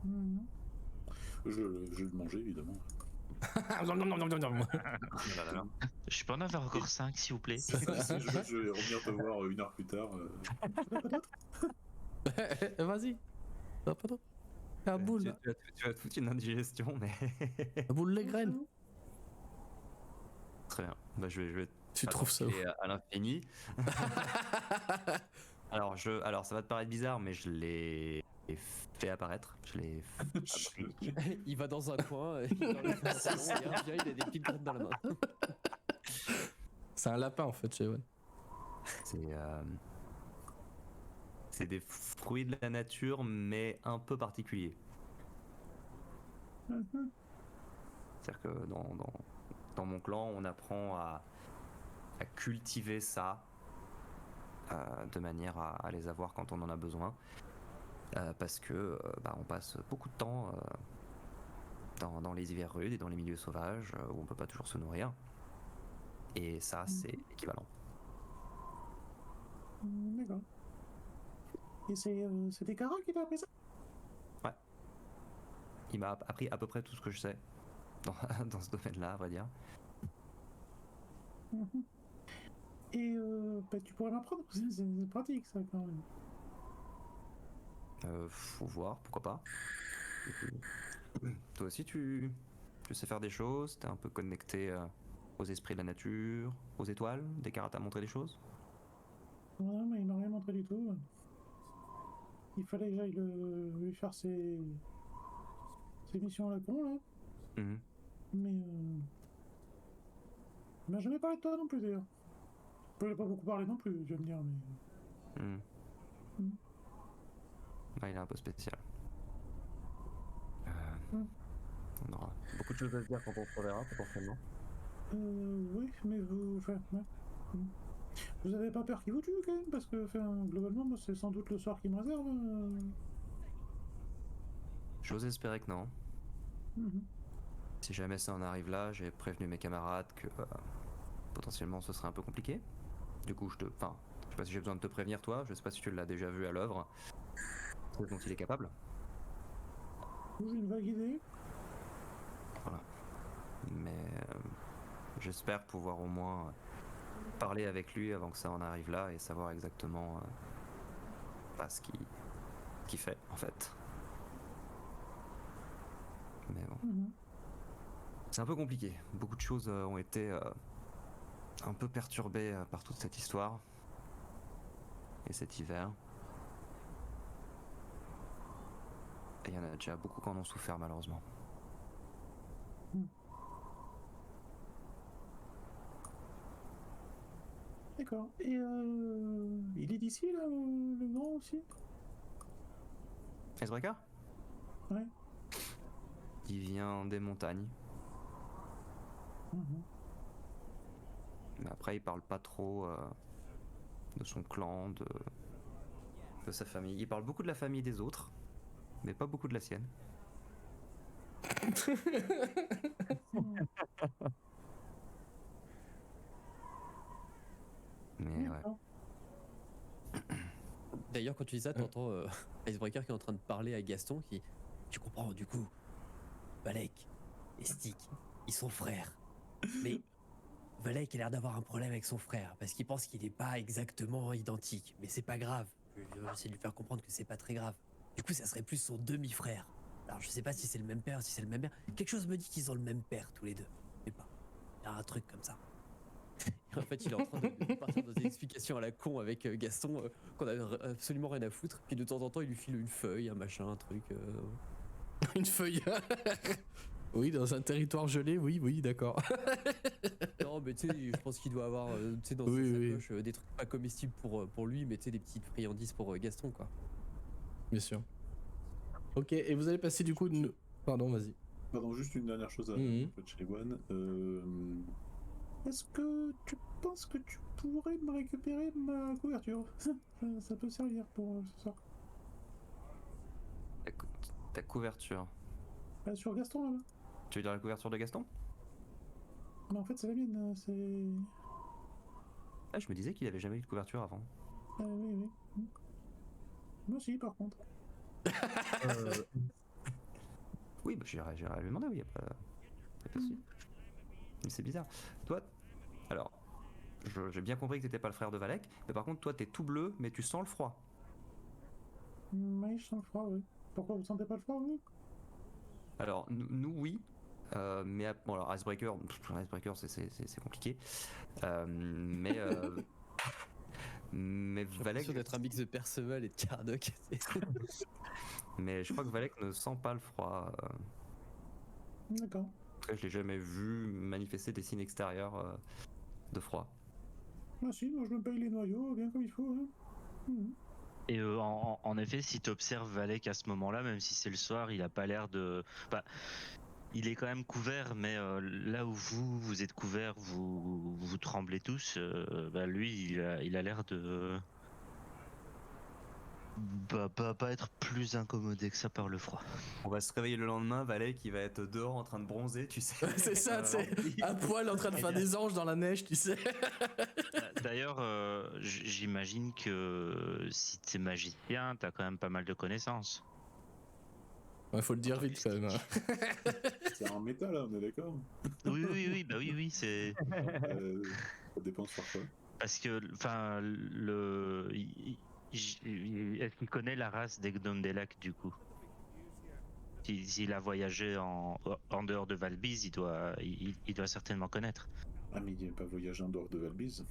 Mhm. Je vais le manger, évidemment. Je peux en avoir encore 5 s'il vous plaît. Je vais revenir te voir 1 heure plus tard. Vas-y. T'as pas d'autre? La boule. Tu vas te foutre une indigestion, mais La boule les graines. très bien. Bah, je vais Tu trouves ça où? à l'infini. alors ça va te paraître bizarre, mais je l'ai fait apparaître. Je l'ai appris. Il va dans un coin, il a des petites graines dans la main. C'est un lapin en fait chez Ewan. C'est des fruits de la nature, mais un peu particuliers. Mhm. C'est-à-dire que dans mon clan, on apprend à cultiver ça de manière à les avoir quand on en a besoin. Parce que on passe beaucoup de temps dans les hivers rudes et dans les milieux sauvages où on peut pas toujours se nourrir. Et ça, c'est équivalent. D'accord. Et c'est des caras qui t'a appris ça? Ouais. Il m'a appris à peu près tout ce que je sais dans ce domaine-là, à vrai dire. Mhm. Et tu pourrais m'apprendre, c'est pratique ça quand même. Faut voir, pourquoi pas. Toi aussi, tu sais faire des choses, t'es un peu connecté aux esprits de la nature, aux étoiles, des caras t'as montré des choses. Non, mais il m'a rien montré du tout. Il fallait que j'aille lui faire ses missions à la con là. Mhm. Mais il m'a jamais parlé de toi non plus d'ailleurs. Je n'ai pas beaucoup parlé non plus, je vais me dire, mais. Mhm. Mhm. Ouais, il est un peu spécial. Mhm. On aura beaucoup de choses à se dire quand on se reverra potentiellement. Oui, mais vous. Enfin, ouais. Mhm. Vous avez pas peur qu'il vous tue quand même? Parce que, enfin, globalement, moi, c'est sans doute le sort qui me réserve. J'ose espérer que non. Mhm. Si jamais ça en arrive là, j'ai prévenu mes camarades que potentiellement ce serait un peu compliqué. Du coup, je sais pas si j'ai besoin de te prévenir toi, je sais pas si tu l'as déjà vu à l'œuvre, ce dont il est capable. J'ai une vague idée. Voilà. Mais j'espère pouvoir au moins parler avec lui avant que ça en arrive là et savoir exactement ce qu'il fait en fait. Mais bon. Mhm. C'est un peu compliqué. Beaucoup de choses ont été un peu perturbées par toute cette histoire et cet hiver. Et il y en a déjà beaucoup qui en ont souffert malheureusement. D'accord. Et il est d'ici là, le grand aussi? Icebreaker ? Ouais. Il vient des montagnes. Mhm. Mais après, il parle pas trop de son clan, de sa famille. Il parle beaucoup de la famille des autres, mais pas beaucoup de la sienne. Mais ouais. D'accord. D'ailleurs, quand tu dis ça, t'entends Icebreaker qui est en train de parler à Gaston qui. Tu comprends, du coup, Valek et Stick, ils sont frères. Mais Valek a l'air d'avoir un problème avec son frère parce qu'il pense qu'il n'est pas exactement identique. Mais c'est pas grave. Je vais essayer de lui faire comprendre que c'est pas très grave. Du coup, ça serait plus son demi-frère. Alors, je sais pas si c'est le même père, si c'est le même père. Quelque chose me dit qu'ils ont le même père, tous les deux. Je sais pas. Il y a un truc comme ça. En fait, il est en train de partir dans des explications à la con avec Gaston qu'on a absolument rien à foutre. Puis de temps en temps, il lui file une feuille, un machin, un truc. Une feuille. Oui, dans un territoire gelé, oui, d'accord. Non, mais tu sais, je pense qu'il doit avoir tu sais, dans Oui, sa oui. sacoche des trucs pas comestibles pour lui, mais tu sais, des petites friandises pour Gaston, quoi. Bien sûr. Ok, et vous allez passer du coup... Pardon, vas-y. Pardon, juste une dernière chose à chez One. Est-ce que tu penses que tu pourrais me récupérer ma couverture? Ça peut servir pour ce soir. Ta couverture. Sur Gaston là-bas. Tu veux dire la couverture de Gaston? Mais en fait, c'est la mienne. C'est. Ah, je me disais qu'il avait jamais eu de couverture avant. Oui. Moi aussi, par contre. Oui, bah j'irai lui demander, oui, y a pas de souci. Mais c'est bizarre. Toi, alors, j'ai bien compris que t'étais pas le frère de Valek, mais par contre, toi, t'es tout bleu, mais tu sens le froid. Mais je sens le froid, oui. Pourquoi vous sentez pas le froid, vous? Alors, nous, oui. Mais bon, alors Icebreaker, c'est compliqué. Mais J'ai Valek, l'impression d'être un mix de Perceval et de Kardok. mais je crois que Valek ne sent pas le froid. D'accord. Après, je l'ai jamais vu manifester des signes extérieurs de froid. Ah si, moi je me paye les noyaux bien comme il faut. Hein. Et en effet, si tu observes Valek à ce moment-là, même si c'est le soir, il a pas l'air de. Bah, il est quand même couvert, mais là où vous êtes couvert, vous tremblez tous. Bah, lui, il a l'air de. Bah, pas être plus incommodé que ça par le froid. On va se réveiller le lendemain, Valek qui va être dehors en train de bronzer, tu sais. C'est ça, tu sais, à poil en train de faire des anges dans la neige, tu sais. D'ailleurs, j'imagine que si t'es magicien, t'as quand même pas mal de connaissances. Ouais, faut le dire vite quand même. Hein. C'est en métal, là, on est d'accord? Oui, bah oui, c'est. Ça dépend sur quoi. Parce que, enfin, est-ce qu'il connaît la race des gnomes des lacs, du coup? S'il a voyagé en dehors de Valbise, il doit certainement connaître. Ah, mais il n'a pas voyagé en dehors de Valbise.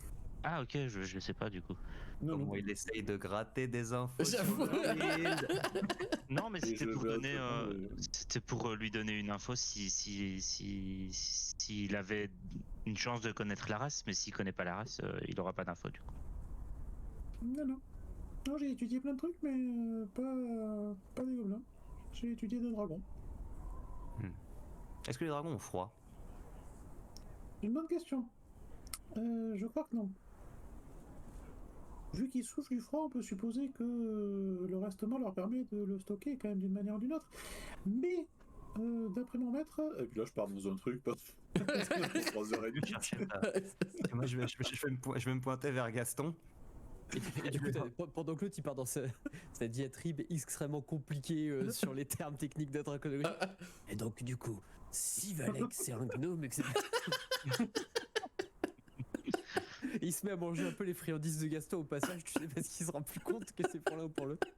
Ah, ok, je sais pas, du coup. Non, Comment il essaye de gratter des infos. J'avoue. Non, mais c'était pour donner, autrement, c'était pour lui donner une info s'il avait une chance de connaître la race, mais s'il connaît pas la race, il aura pas d'info, du coup. Non, j'ai étudié plein de trucs, mais pas des gobelins. J'ai étudié des dragons. Est-ce que les dragons ont froid? Une bonne question. Je crois que non. Vu qu'ils souffrent du froid, on peut supposer que le restement leur permet de le stocker quand même d'une manière ou d'une autre. Mais, d'après mon maître... Et puis là, je pars dans un truc, pas 3h30. Moi, je vais me pointer vers Gaston. Et du coup, pendant que l'autre il part dans sa diatribe extrêmement compliquée sur les termes techniques de draconologie. Et donc, du coup, si Valek c'est un gnome et que c'est. Et il se met à manger un peu les friandises de Gaston au passage, tu sais, parce qu'il se rend plus compte que c'est pour l'un ou pour l'autre.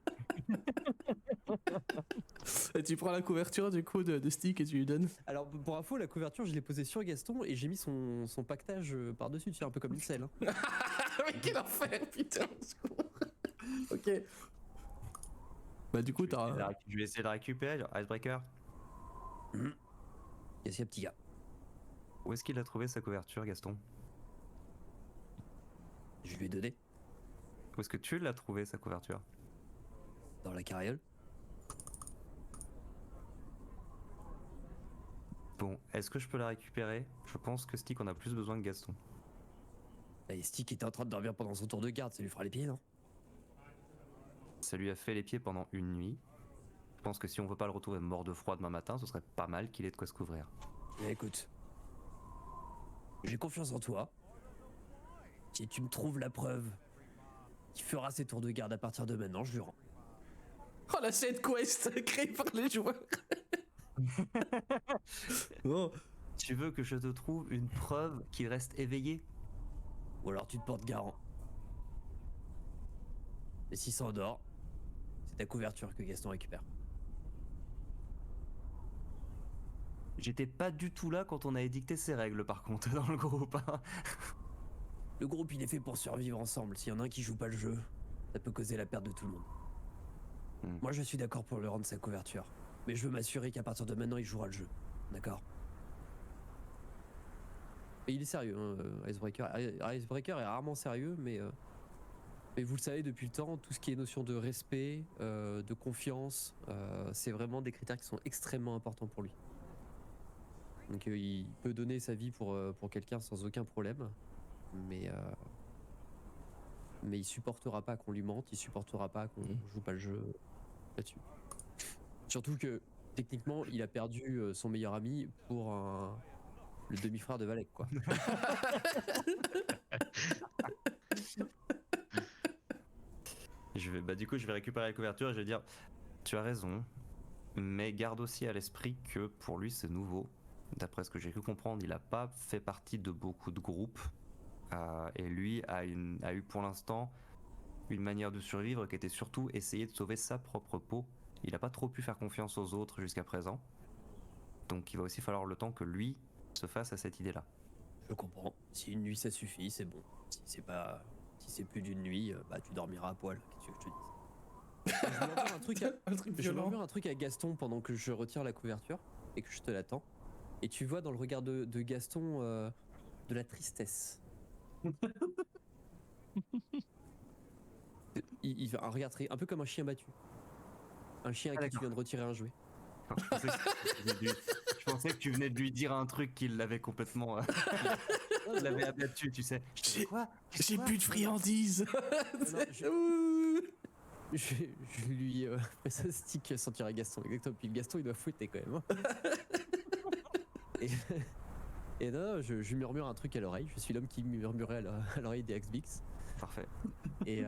Et tu prends la couverture du coup de Stick et tu lui donnes. Alors, pour info, la couverture, je l'ai posée sur Gaston et j'ai mis son pactage par-dessus, tu sais, un peu comme une selle. Hein. Mais quel enfer, putain, au secours. Ok. Bah, du coup, t'as. Je vais essayer de la récupérer, genre, Icebreaker. Qu'est-ce qu'il y a, petit gars? Où est-ce qu'il a trouvé sa couverture, Gaston? Je lui ai donné Où est-ce que tu l'as trouvé, sa couverture? dans la carriole. Bon, est-ce que je peux la récupérer? Je pense que Stick en a plus besoin que Gaston. Et Stick était en train de dormir pendant son tour de garde, ça lui fera les pieds, non? Ça lui a fait les pieds pendant une nuit. Je pense que si on veut pas le retrouver mort de froid demain matin, ce serait pas mal qu'il ait de quoi se couvrir. Mais écoute, j'ai confiance en toi. Si tu me trouves la preuve qui fera ses tours de garde à partir de maintenant, je lui rends. Oh, la side quest créée par les joueurs. Bon. Tu veux que je te trouve une preuve qu'il reste éveillé? Ou alors tu te portes garant. Et s'il s'endort, c'est ta couverture que Gaston récupère. J'étais pas du tout là quand on a édicté ces règles, par contre, dans le groupe. Hein. Le groupe, il est fait pour survivre ensemble. S'il y en a un qui joue pas le jeu, ça peut causer la perte de tout le monde. Moi, je suis d'accord pour lui rendre sa couverture. Mais je veux m'assurer qu'à partir de maintenant, il jouera le jeu. D'accord? Et il est sérieux, hein, Icebreaker. Icebreaker est rarement sérieux, mais vous le savez depuis le temps, tout ce qui est notion de respect, de confiance, c'est vraiment des critères qui sont extrêmement importants pour lui. Donc il peut donner sa vie pour quelqu'un sans aucun problème, mais il supportera pas qu'on lui mente, il supportera pas qu'on joue pas le jeu là-dessus. Surtout que techniquement, il a perdu son meilleur ami pour le demi-frère de Valek, quoi. Du coup, je vais récupérer la couverture et je vais dire, tu as raison, mais garde aussi à l'esprit que pour lui, c'est nouveau. D'après ce que j'ai pu comprendre, il n'a pas fait partie de beaucoup de groupes. Et lui a eu pour l'instant une manière de survivre qui était surtout essayer de sauver sa propre peau. Il n'a pas trop pu faire confiance aux autres jusqu'à présent. Donc il va aussi falloir le temps que lui se fasse à cette idée-là. Je comprends. Si une nuit ça suffit, c'est bon. Si c'est plus d'une nuit, bah tu dormiras à poil. Qu'est-ce que je te dis? Je vais envoyer un truc à Gaston pendant que je retire la couverture et que je te l'attends. Et tu vois dans le regard de Gaston de la tristesse. Il fait un regard un peu comme un chien battu. Un chien à qui tu viens de retirer un jouet. Je pensais que tu venais de lui dire un truc qui l'avait complètement... il l'avait abattu, tu sais. J'ai plus de friandises. Je lui fais ça stick sentir à Gaston, exactement. Puis le Gaston il doit fouetter quand même. Et non, je murmure un truc à l'oreille. Je suis l'homme qui murmurait à l'oreille des Axbix. Parfait. Et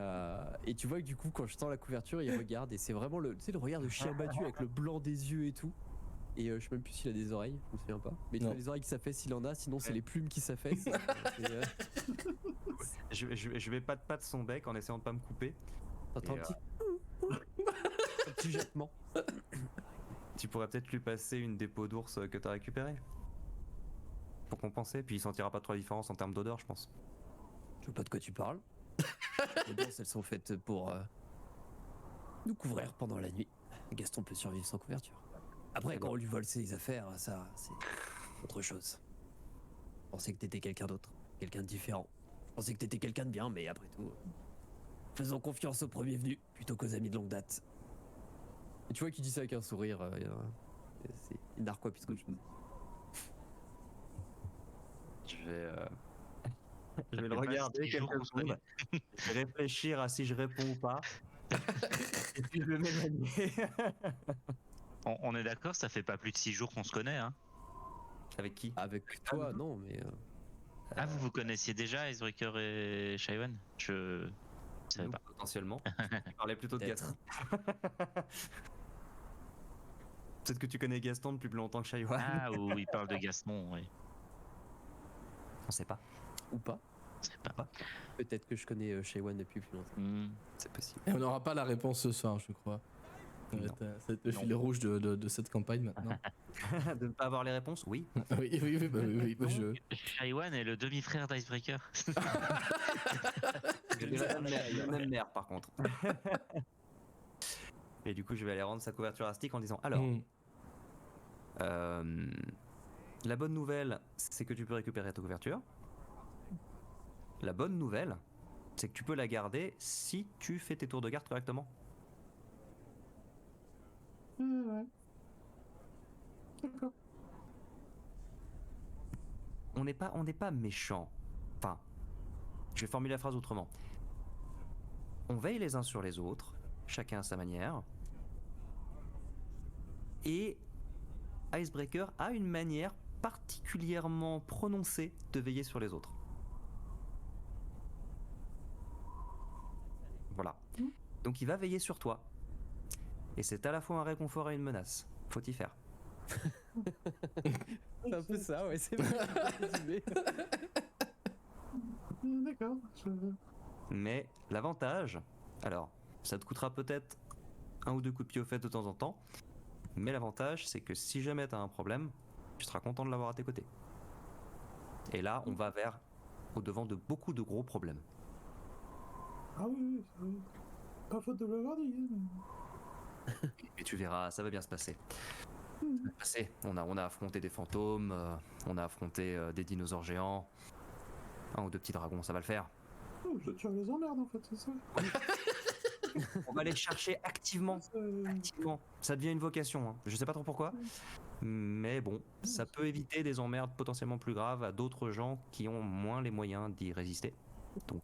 tu vois que du coup, quand je tends la couverture, il regarde. Et c'est vraiment le regard de chien battu avec le blanc des yeux et tout. Et je sais même plus s'il a des oreilles, je me souviens pas. Mais tu vois les oreilles qui s'affaissent s'il en a, sinon c'est les plumes qui s'affaissent. Je vais pas de son bec en essayant de pas me couper. T'entends un petit jettement. Tu pourrais peut-être lui passer une des peaux d'ours que t'as récupérée. Pour compenser, puis il sentira pas trop la différence en termes d'odeur, je pense. Je sais pas de quoi tu parles. Les danses, elles sont faites pour nous couvrir pendant la nuit. Gaston peut survivre sans couverture. Après, quand on lui vole ses affaires, ça, c'est autre chose. Je pensais que t'étais quelqu'un d'autre, quelqu'un de différent. Je pensais que t'étais quelqu'un de bien, mais après tout, faisons confiance aux premiers venus plutôt qu'aux amis de longue date. Et tu vois qu'il dit ça avec un sourire. C'est une narquois puisque je vais le regarder quelques secondes. Je vais réfléchir à si je réponds ou pas. Et puis je vais m'éloigner. On est d'accord, ça fait pas plus de 6 jours qu'on se connaît, hein? Avec qui? Avec toi, non, mais. Ah, vous connaissiez déjà Icebreaker et Shaiwan? Je savais pas. Potentiellement. Je parlais plutôt de Gaston. Peut-être que tu connais Gaston depuis plus longtemps que Shaiwan. Ah, où il parle de Gaston, oui. On sait pas. Ou pas. On sait pas. Peut-être que je connais Shaiwan depuis plus longtemps. C'est possible. Et on n'aura pas la réponse ce soir, je crois. Ça va être le filet rouge de cette campagne maintenant. De ne pas avoir les réponses? Oui. oui, Shaiwan est le demi-frère d'Icebreaker. J'ai le même mère par contre. Et du coup, je vais aller rendre sa couverture à stick en disant alors, la bonne nouvelle, c'est que tu peux récupérer ta couverture. La bonne nouvelle, c'est que tu peux la garder si tu fais tes tours de garde correctement. Ouais. D'accord. On n'est pas méchant. Enfin, je vais formuler la phrase autrement. On veille les uns sur les autres, chacun à sa manière. Et Icebreaker a une manière particulièrement prononcée de veiller sur les autres. Voilà. Donc il va veiller sur toi. Et c'est à la fois un réconfort et une menace. Faut y faire. C'est un peu ça, ouais, c'est vrai. D'accord. Mais l'avantage, alors, ça te coûtera peut-être 1 ou 2 coups de pied aux fesses de temps en temps, mais l'avantage, c'est que si jamais t'as un problème, tu seras content de l'avoir à tes côtés. Et là, on va vers au-devant de beaucoup de gros problèmes. Ah oui, c'est pas faute de l'avoir dit. Et tu verras, ça va bien se passer. Ça va passer. On a affronté des fantômes, on a affronté des dinosaures géants, 1 ou 2 petits dragons, ça va le faire. Tu les emmerdes en fait, c'est ça. On va les chercher activement. Activement. Ça devient une vocation. Hein. Je sais pas trop pourquoi. Mais bon, ça peut éviter des emmerdes potentiellement plus graves à d'autres gens qui ont moins les moyens d'y résister. Donc,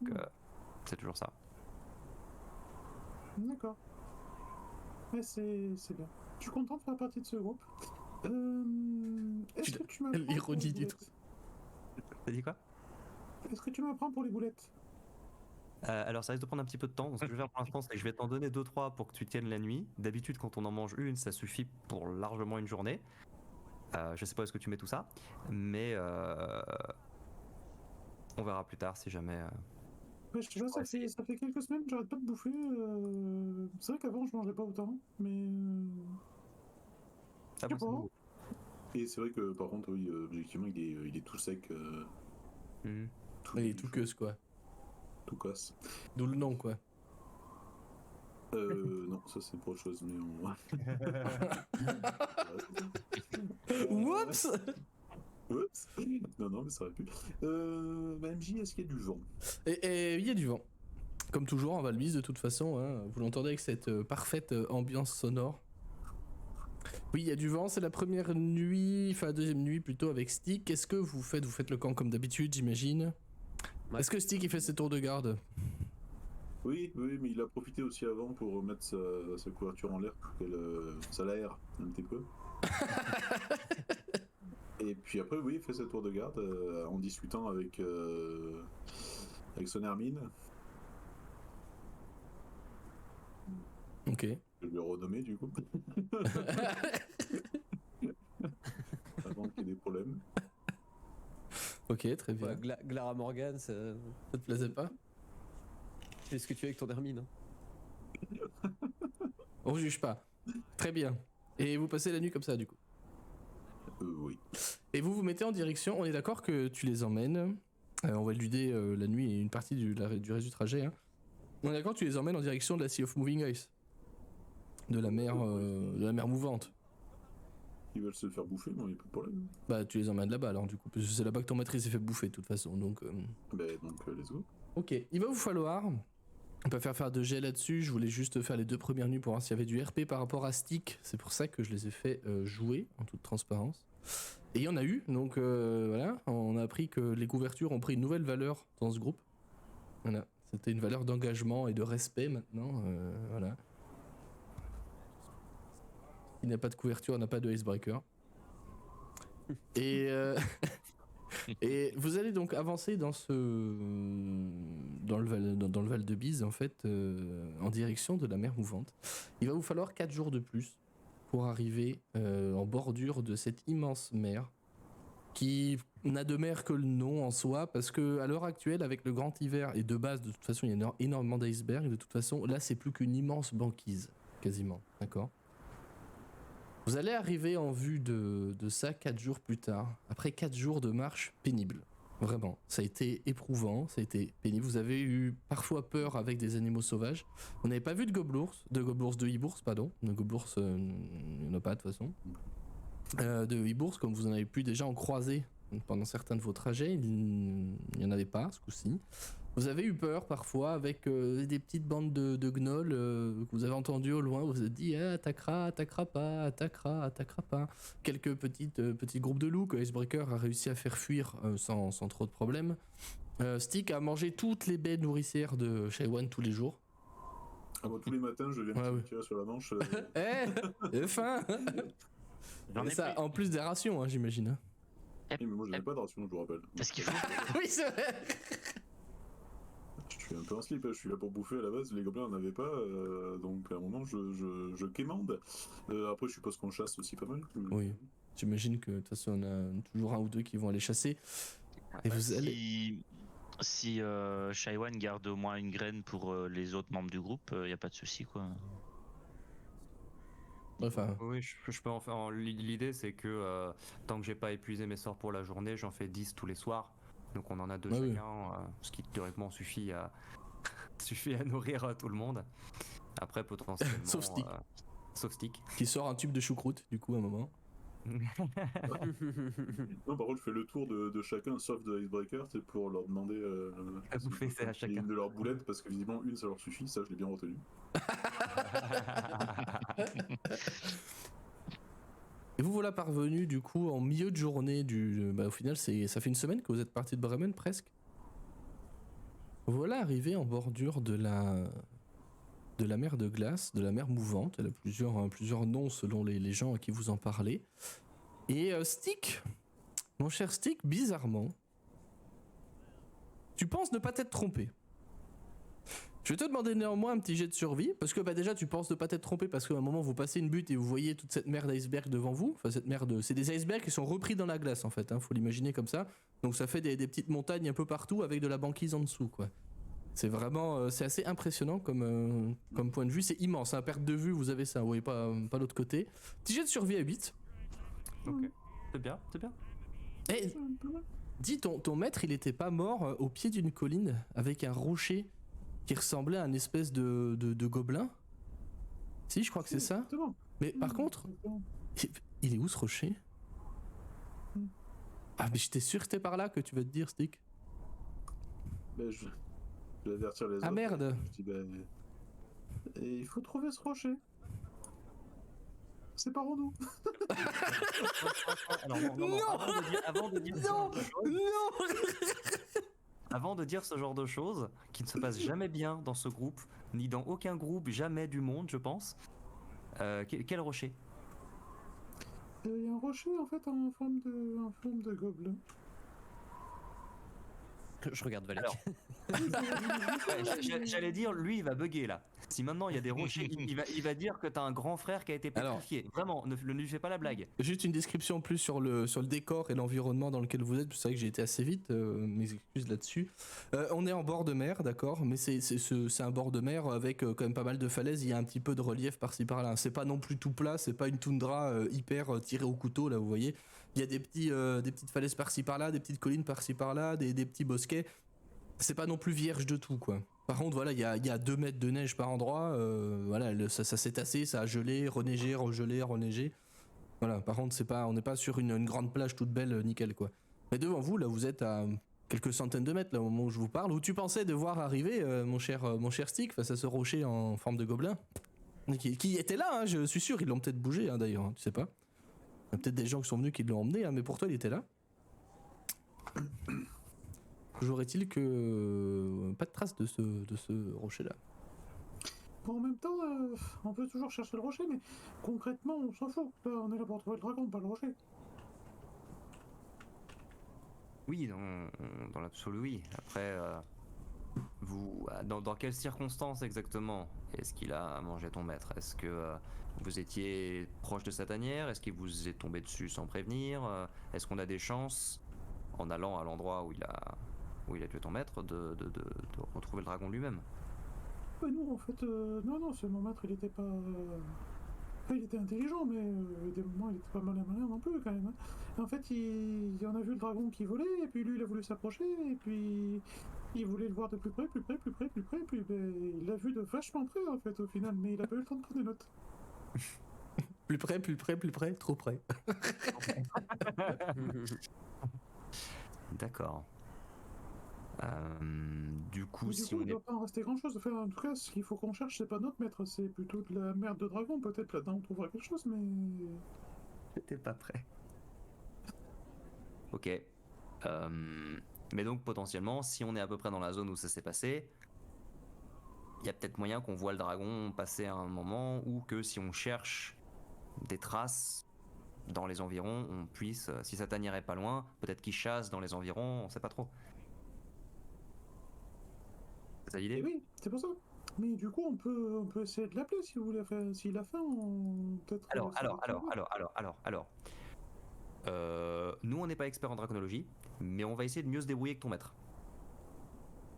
c'est toujours ça. D'accord. Mais c'est bien. Je suis content de faire partie de ce groupe. Est-ce que tu m'apprends l'ironie du truc. T'as dit quoi? Est-ce que tu m'apprends pour les boulettes? Alors ça risque de prendre un petit peu de temps. Donc, ce que je vais faire pour l'instant, c'est que je vais t'en donner 2-3 pour que tu tiennes la nuit. D'habitude, quand on en mange une, ça suffit pour largement une journée. Je sais pas où est-ce que tu mets tout ça, mais on verra plus tard si jamais. Ouais, je vois, ça fait quelques semaines que j'arrête pas de bouffer. C'est vrai qu'avant je mangeais pas autant, mais. Ah bon, c'est nouveau. Et c'est vrai que par contre, oui, objectivement, il est tout sec. Mhm. Il est tout queuse, quoi. Tout casse. D'où le nom, quoi. Non, ça c'est pour autre chose, mais Oups. Oups. Non, mais ça aurait pu. MJ, est-ce qu'il y a du vent? Et il y a du vent. Comme toujours en Valbise, de toute façon, hein, vous l'entendez avec cette parfaite ambiance sonore. Oui, il y a du vent, c'est la première nuit, enfin la deuxième nuit plutôt avec Stick. Qu'est-ce que vous faites? Vous faites le camp comme d'habitude, j'imagine. Ouais. Est-ce que Stick il fait ses tours de garde? Oui, mais il a profité aussi avant pour mettre sa couverture en l'air pour que ça l'aère un petit peu. Et puis après, oui, il fait sa tour de garde en discutant avec son hermine. Ok. Je vais le renommer du coup. Avant qu'il y ait des problèmes. Ok, très bien. Ouais, Glara Morgan, ça Ça te plaisait pas? fais ce que tu veux avec ton hermine. Hein. On juge pas. Très bien. Et vous passez la nuit comme ça du coup? Oui. Et vous vous mettez en direction, on est d'accord que tu les emmènes, on va éluder la nuit et une partie du reste du trajet, hein. On est d'accord que tu les emmènes en direction de la Sea of Moving Ice, de la mer mouvante. Ils veulent se faire bouffer, bon, il n'y a pas de problème. Bah tu les emmènes là-bas alors du coup, parce que c'est là-bas que ton maître s'est fait bouffer de toute façon, donc... Donc, let's go. Ok, il va vous falloir, on peut faire 2 jets là-dessus, je voulais juste faire les 2 premières nuits pour voir s'il y avait du RP par rapport à Stick, c'est pour ça que je les ai fait jouer en toute transparence. Et il y en a eu, donc voilà, on a appris que les couvertures ont pris une nouvelle valeur dans ce groupe. Voilà, c'était une valeur d'engagement et de respect maintenant, voilà. Il n'y a pas de couverture, il n'y a pas de icebreaker. Et, et vous allez donc avancer dans le Val de Bise, en fait, en direction de la mer mouvante. Il va vous falloir 4 jours de plus pour arriver en bordure de cette immense mer qui n'a de mer que le nom en soi, parce que à l'heure actuelle, avec le grand hiver, et de base, de toute façon, il y a énormément d'icebergs, et de toute façon, là, c'est plus qu'une immense banquise, quasiment, d'accord? Vous allez arriver en vue de ça 4 jours plus tard, après 4 jours de marche pénible. Vraiment, ça a été éprouvant, ça a été pénible. Vous avez eu parfois peur avec des animaux sauvages. Vous n'avez pas vu de hibours, pardon. De gobelours, il n'y en a pas de toute façon. De hibours, comme vous en avez pu déjà en croiser pendant certains de vos trajets, il n'y en avait pas ce coup-ci. Vous avez eu peur parfois avec des petites bandes de gnolls que vous avez entendues au loin. Vous vous êtes dit attaquera pas. Quelques petits groupes de loups que Icebreaker a réussi à faire fuir sans trop de problèmes. Stick a mangé toutes les baies nourricières de Shaiwan tous les jours. Ah bon, tous les matins, je viens me tirer sur la manche. J'ai faim. J'en ai Ça, plus. en plus des rations, hein, j'imagine. Hein. Mais moi, je n'ai pas de ration, je vous rappelle. Parce qu'il faut. Oui, c'est vrai. Je suis un peu en slip, je suis là pour bouffer à la base, les gobelins n'en avaient pas, donc à un moment je quémande. Après je suppose qu'on chasse aussi pas mal. Oui. J'imagine que de toute façon on a toujours un ou deux qui vont aller chasser. Et vous allez... Si Shaiwan garde au moins une graine pour les autres membres du groupe, il n'y a pas de souci quoi. Enfin, Oui, je peux en faire. L'idée, c'est que tant que j'ai pas épuisé mes sorts pour la journée, j'en fais 10 tous les soirs. Donc on en a 2 Ah oui. chacun, ce qui théoriquement suffit à, suffit à nourrir tout le monde. Après, potentiellement. Sauf Stick. Sauf Stick. qui sort un tube de choucroute, du coup, à un moment. Non, par contre, je fais le tour de chacun, sauf de Icebreaker, c'est pour leur demander À bouffer, c'est à chacun. une de leurs boulettes, parce que visiblement une ça leur suffit, ça je l'ai bien retenu. Et vous voilà parvenu du coup en milieu de journée au final ça fait une semaine que vous êtes parti de Bremen presque. Voilà arrivé en bordure de la mer de glace, de la mer mouvante. Elle a plusieurs noms selon les gens à qui vous en parlez. Et Stick, mon cher Stick, bizarrement, tu penses ne pas t'être trompé. Je vais te demander néanmoins un petit jet de survie, parce que déjà tu penses ne pas t'être trompé, parce qu'à un moment vous passez une butte et vous voyez toute cette mer d'iceberg devant vous. Enfin cette mer c'est des icebergs qui sont repris dans la glace en fait, hein, faut l'imaginer comme ça. Donc ça fait des petites montagnes un peu partout avec de la banquise en dessous quoi. C'est vraiment, c'est assez impressionnant comme point de vue, c'est immense, à perte de vue vous avez ça, vous voyez pas l'autre côté. Petit jet de survie à 8. Ok, c'est bien, c'est bien. Et dis, ton maître il était pas mort au pied d'une colline avec un rocher qui ressemblait à une espèce de gobelin? Si, je crois que c'est ça. Mais par contre, il est où ce rocher? Ah mais j'étais sûr que c'était par là que tu veux te dire, Stick. Ben, je vais avertir les autres. Ah merde. Je dis, ben, Et il faut trouver ce rocher. C'est par nous. Alors, non. Avant de dire ce genre de choses, avant de dire ce genre de choses, qui ne se passe jamais bien dans ce groupe, ni dans aucun groupe jamais du monde, je pense. Quel rocher? Il y a un rocher en fait en forme de gobelin. Je regarde Valek. Alors. J'allais dire, lui il va bugger là. Si maintenant il y a des rochers, il va dire que t'as un grand frère qui a été pétrifié. Vraiment, ne lui fais pas la blague. Juste une description en plus sur le décor et l'environnement dans lequel vous êtes. C'est vrai que j'ai été assez vite, mes excuses là-dessus. On est en bord de mer, d'accord, mais c'est un bord de mer avec quand même pas mal de falaises. Il y a un petit peu de relief par-ci par-là. C'est pas non plus tout plat, c'est pas une toundra hyper tirée au couteau là, vous voyez. Il y a des petites falaises par-ci par-là, des petites collines par-ci par-là, des petits bosquets. C'est pas non plus vierge de tout quoi. Par contre voilà, il y a 2 mètres de neige par endroit, voilà, ça s'est tassé, ça a gelé, reneigé, regelé, reneigé. Voilà, par contre on n'est pas sur une grande plage toute belle, nickel quoi. Mais devant vous là, vous êtes à quelques centaines de mètres là au moment où je vous parle, où tu pensais devoir arriver, mon cher Stick, face à ce rocher en forme de gobelin, qui était là, hein, je suis sûr, ils l'ont peut-être bougé hein, d'ailleurs, hein, tu sais pas. Il y a peut-être des gens qui sont venus qui l'ont emmené, hein, mais pour toi il était là. Toujours est-il que pas de trace de ce rocher-là. Bon, en même temps, on peut toujours chercher le rocher, mais concrètement, on s'en fout. Là, on est là pour trouver le dragon, pas le rocher. Oui, dans l'absolu, oui. Après, vous, dans quelles circonstances exactement est-ce qu'il a mangé ton maître? Est-ce que vous étiez proche de sa tanière? Est-ce qu'il vous est tombé dessus sans prévenir? Est-ce qu'on a des chances, en allant à l'endroit où il a tué ton maître, de retrouver le dragon lui-même? Nous, en fait, non, c'est mon maître, il était pas... il était intelligent, mais des moments, il était pas malin non plus, quand même. Hein. En fait, on a vu le dragon qui volait, et puis lui, il a voulu s'approcher, et puis il voulait le voir de plus près, puis il l'a vu de vachement près, en fait, au final, mais il a pas eu le temps de prendre des notes. Plus près, trop près. D'accord. Du coup, si il on doit pas en rester grand chose. Enfin, en tout cas, ce qu'il faut qu'on cherche, c'est pas notre maître, c'est plutôt de la merde de dragon. Peut-être là-dedans on trouvera quelque chose, mais. J'étais pas prêt. Ok. Mais donc, potentiellement, si on est à peu près dans la zone où ça s'est passé, il y a peut-être moyen qu'on voit le dragon passer à un moment, ou que si on cherche des traces dans les environs, on puisse, si sa tanière est pas loin, peut-être qu'il chasse dans les environs, on sait pas trop. C'est ça l'idée. Et oui, c'est pour ça. Mais du coup, on peut essayer de l'appeler si vous voulez. S'il a faim, on peut-être. Alors. Nous, on n'est pas expert en draconologie, mais on va essayer de mieux se débrouiller que ton maître.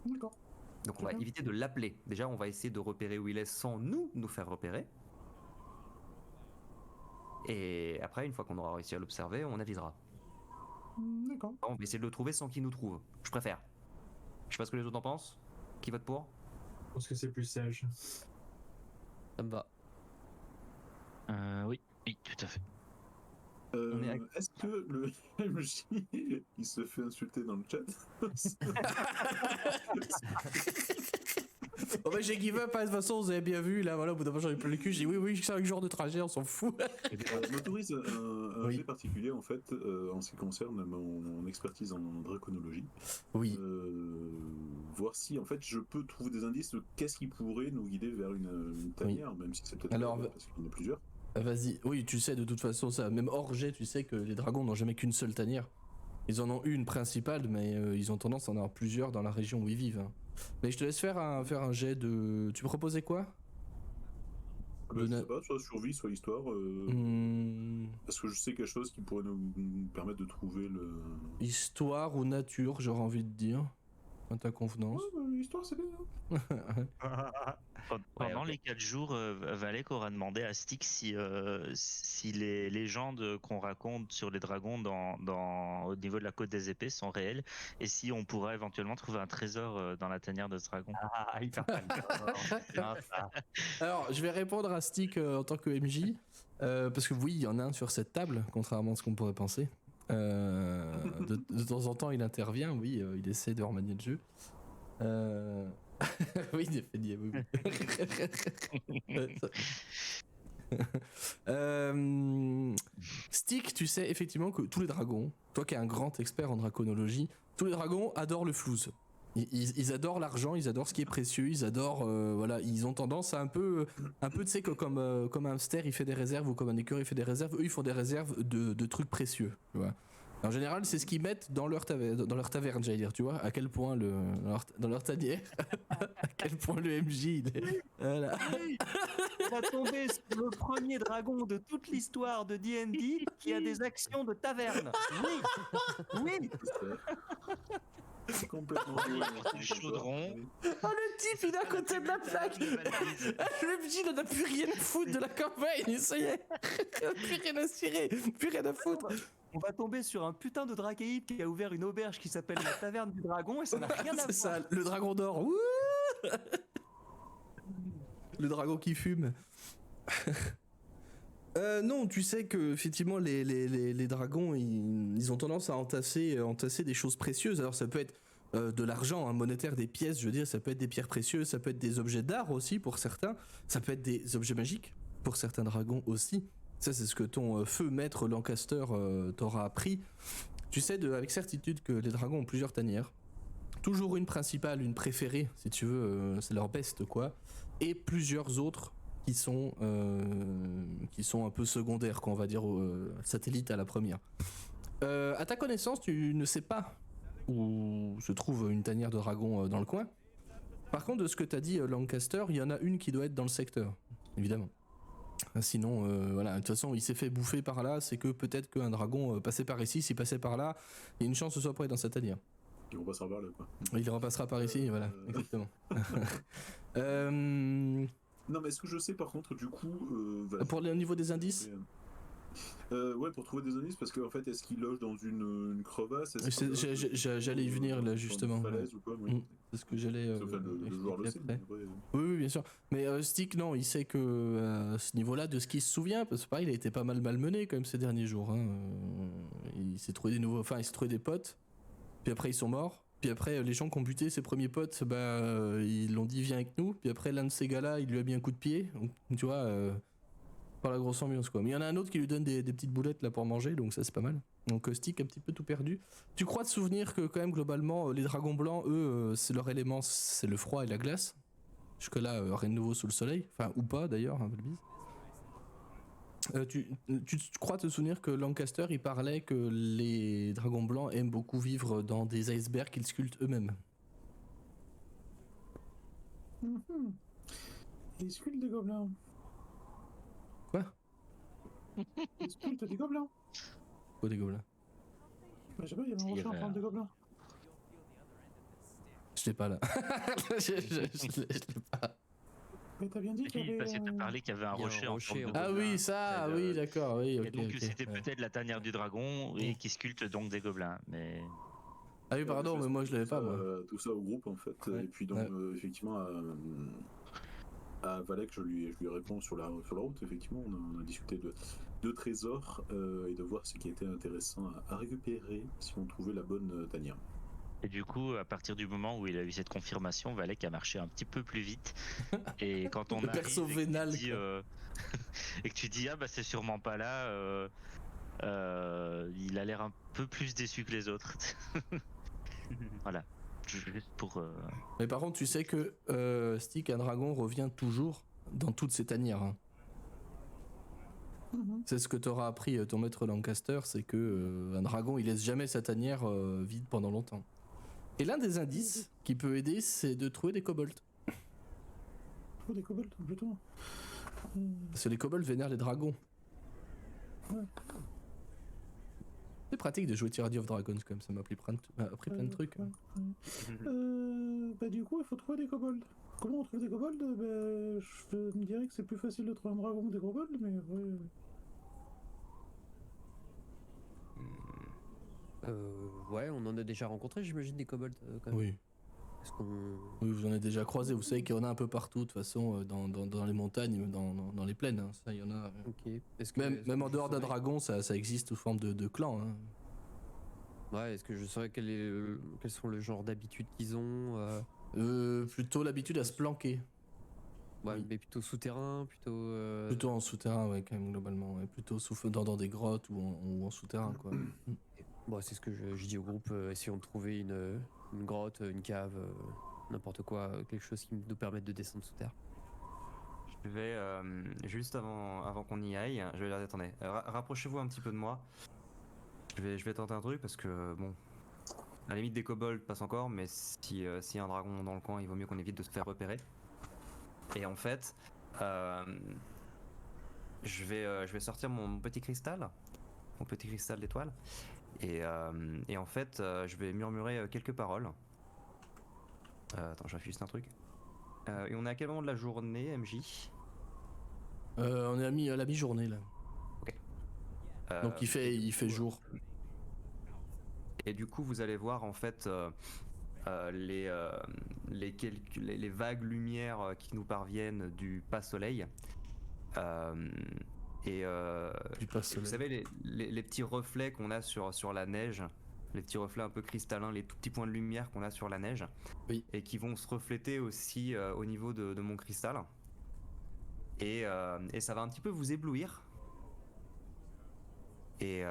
D'accord. Donc on va éviter de l'appeler. Déjà, on va essayer de repérer où il est sans nous faire repérer. Et après, une fois qu'on aura réussi à l'observer, on avisera. D'accord. On va essayer de le trouver sans qu'il nous trouve. Je préfère. Je sais pas ce que les autres en pensent. Qui vote pour? Je pense que c'est plus sage. Ça me va. Oui, tout à fait. On est Est-ce que le MJ il se fait insulter dans le chat? Oh bah j'ai give up, hein, de toute façon vous avez bien vu, là voilà, au bout d'un moment j'en ai plein le cul, j'ai dit oui, 5 jours de trajet, on s'en fout. M'autorise un Oui. fait particulier en fait en ce qui concerne mon expertise en draconologie. Oui. Voir si en fait je peux trouver des indices de qu'est-ce qui pourrait nous guider vers une tanière, même si c'est peut-être Alors, pas parce qu'il y en a plusieurs. Vas-y, oui tu sais de toute façon ça, même hors jet tu sais que les dragons n'ont jamais qu'une seule tanière. Ils en ont une principale mais ils ont tendance à en avoir plusieurs dans la région où ils vivent. Hein. Mais je te laisse faire un jet de... Tu me proposais quoi? Je sais pas, soit survie, soit histoire. Parce que je sais quelque chose qui pourrait nous permettre de trouver le... Histoire ou nature, j'aurais envie de dire. À ta convenance. L'histoire, c'est bien. Pendant ok. les 4 jours, Valek aura demandé à Styx si les légendes qu'on raconte sur les dragons au niveau de la côte des épées sont réelles et si on pourra éventuellement trouver un trésor dans la tanière de ce dragon. Ah, hyper fan. Alors, je vais répondre à Stick en tant que MJ. Parce que oui, il y en a un sur cette table, contrairement à ce qu'on pourrait penser. De temps en temps, il intervient, oui, il essaie de remanier le jeu. Oui, il est fait nier, oui. Stick, tu sais effectivement que tous les dragons, toi qui es un grand expert en draconologie, tous les dragons adorent le flouze. Ils adorent l'argent, ils adorent ce qui est précieux, ils adorent, voilà, ils ont tendance à un peu tu sais que comme un hamster il fait des réserves ou comme un écureuil il fait des réserves, eux ils font des réserves de trucs précieux, tu vois. En général, c'est ce qu'ils mettent dans leur taverne, j'allais dire, tu vois, à quel point dans leur tanière, à quel point le MJ il est, voilà. On va tomber sur le premier dragon de toute l'histoire de D&D qui a des actions de taverne. Oui. C'est complètement Du chaudron. Oh le type il est à côté de la plaque. Le MJ il en a plus rien à foutre de la campagne, ça y est. Il a plus rien à cirer, plus rien à foutre. On va tomber sur un putain de dracaïde qui a ouvert une auberge qui s'appelle la Taverne du Dragon et ça n'a rien à voir. C'est ça, le dragon d'or. Wouh. Le dragon qui fume. Non, tu sais que effectivement les dragons ils ont tendance à entasser des choses précieuses. Alors ça peut être de l'argent, monétaire, des pièces, je veux dire, ça peut être des pierres précieuses, ça peut être des objets d'art aussi pour certains, ça peut être des objets magiques pour certains dragons aussi. Ça c'est ce que ton feu maître Lancaster t'aura appris. Tu sais avec certitude que les dragons ont plusieurs tanières. Toujours une principale, une préférée, si tu veux, c'est leur best quoi. Et plusieurs autres qui sont un peu secondaires, qu'on va dire satellites à la première. À ta connaissance, tu ne sais pas où se trouve une tanière de dragon dans le coin. Par contre, de ce que t'as dit Lancaster, il y en a une qui doit être dans le secteur, évidemment. Sinon, voilà, de toute façon, il s'est fait bouffer par là, c'est que peut-être qu'un dragon passait par ici, s'il passait par là, il y a une chance que ce soit près dans sa tanière. Il repassera par là, quoi. Il repassera par ici, voilà, exactement. Non, mais est-ce que je sais par contre, du coup. Pour le niveau des indices ouais, pour trouver des indices, parce qu'en fait, est-ce qu'il loge dans une crevasse? J'allais y venir là, justement. Falaise ou quoi, oui. C'est ce que j'allais. Le joueur le sait. Oui, bien sûr. Mais Stick, non, il sait que à ce niveau-là, de ce qu'il se souvient, parce que pareil, il a été pas mal malmené quand même ces derniers jours. Hein. Il s'est trouvé il s'est trouvé des potes, puis après ils sont morts. Puis après, les gens qui ont buté ses premiers potes, ils l'ont dit viens avec nous. Puis après, l'un de ces gars-là, il lui a mis un coup de pied. Donc, tu vois, pas la grosse ambiance quoi. Mais il y en a un autre qui lui donne des petites boulettes là pour manger, donc ça c'est pas mal. Donc Stick un petit peu tout perdu. Tu crois te souvenir que quand même globalement, les dragons blancs, eux, c'est leur élément, c'est le froid et la glace. Jusque-là, rien de nouveau sous le soleil. Enfin, ou pas d'ailleurs, un peu de bise. Tu crois te souvenir que Lancaster il parlait que les dragons blancs aiment beaucoup vivre dans des icebergs qu'ils sculptent eux-mêmes. Il sculpte des gobelins. Quoi? Il sculpte des gobelins. Quoi des gobelins? Bah, je sais pas, il y avait un Il y rocher en avait forme de gobelin. Je l'ai pas là. je l'ai pas. Mais t'as bien dit qu'il y Oui, avait. parce que t'as parlé qu'il y avait un il y a un rocher en rocher forme de en- Ah gobelin. oui, ça, Et oui, le- d'accord, oui, ok. Et donc ok, c'était ouais. peut-être la tanière du dragon et qui sculpte donc des gobelins. Mais Ah oui, pardon, mais moi je l'avais pas, moi. Tout ça au groupe en fait. Ouais. Et puis donc, Ouais. effectivement, à Valek, je lui réponds sur la route. Effectivement, on a discuté de trésors et de voir ce qui était intéressant à récupérer si on trouvait la bonne tanière. et du coup, à partir du moment où il a eu cette confirmation, Valek a marché un petit peu plus vite. Et quand on Le arrive perso et que vénal, tu dis, quoi. et que tu dis ah bah c'est sûrement pas là, il a l'air un peu plus déçu que les autres. Voilà. Juste pour. Mais par contre, tu sais que Stick, un dragon, revient toujours dans toutes ses tanières. Hein. C'est ce que t'aura appris ton maître Lancaster, c'est que un dragon, il laisse jamais sa tanière vide pendant longtemps. Et l'un des indices qui peut aider, c'est de trouver des kobolds. Oh, des kobolds, plutôt. Parce que les kobolds vénèrent les dragons. Ouais. C'est pratique de jouer Tyranny of Dragons, quand même, ça m'a appris plein de trucs. Ouais. Bah, du coup, il faut trouver des kobolds. Comment on trouve des kobolds? Bah, je me dirais que c'est plus facile de trouver un dragon que des kobolds, mais ouais. Ouais, on en a déjà rencontré, j'imagine, des kobolds quand même. Oui. Est-ce qu'on... Oui, vous en avez déjà croisé, vous savez qu'il y en a un peu partout, de toute façon, dans les montagnes, dans les plaines, hein. Ça, il y en a. Ok. Est-ce que, Même, est-ce même que en je dehors d'un saurais- dragon, ça existe sous forme de clan. Hein. Ouais, est-ce que je saurais quels sont le genre d'habitudes qu'ils ont Plutôt l'habitude à se planquer. Ouais, Oui. mais plutôt souterrain, plutôt. Plutôt en souterrain, ouais, quand même, globalement. Ouais. Plutôt dans des grottes ou en souterrain, quoi. Bon, c'est ce que je dis au groupe, essayons de trouver une grotte, une cave, n'importe quoi, quelque chose qui nous permette de descendre sous terre. Je vais, juste avant qu'on y aille, je vais leur dire, attendez, rapprochez-vous un petit peu de moi. Je vais tenter un truc parce que, bon, à la limite des kobolds passe encore, mais s'il y a un dragon dans le coin, il vaut mieux qu'on évite de se faire repérer. Et en fait, je vais sortir mon petit cristal d'étoile. Et en fait, je vais murmurer quelques paroles. Attends, je réfléchis juste un truc. Et on est à quel moment de la journée, MJ? On est à la mi-journée, là. Donc il fait jour. Et du coup, vous allez voir en fait les vagues lumières qui nous parviennent du pas soleil. Du pas soleil. Vous savez, les petits reflets qu'on a sur la neige, les petits reflets un peu cristallins, les tout petits points de lumière qu'on a sur la neige, Oui. et qui vont se refléter aussi au niveau de mon cristal. Et ça va un petit peu vous éblouir. Et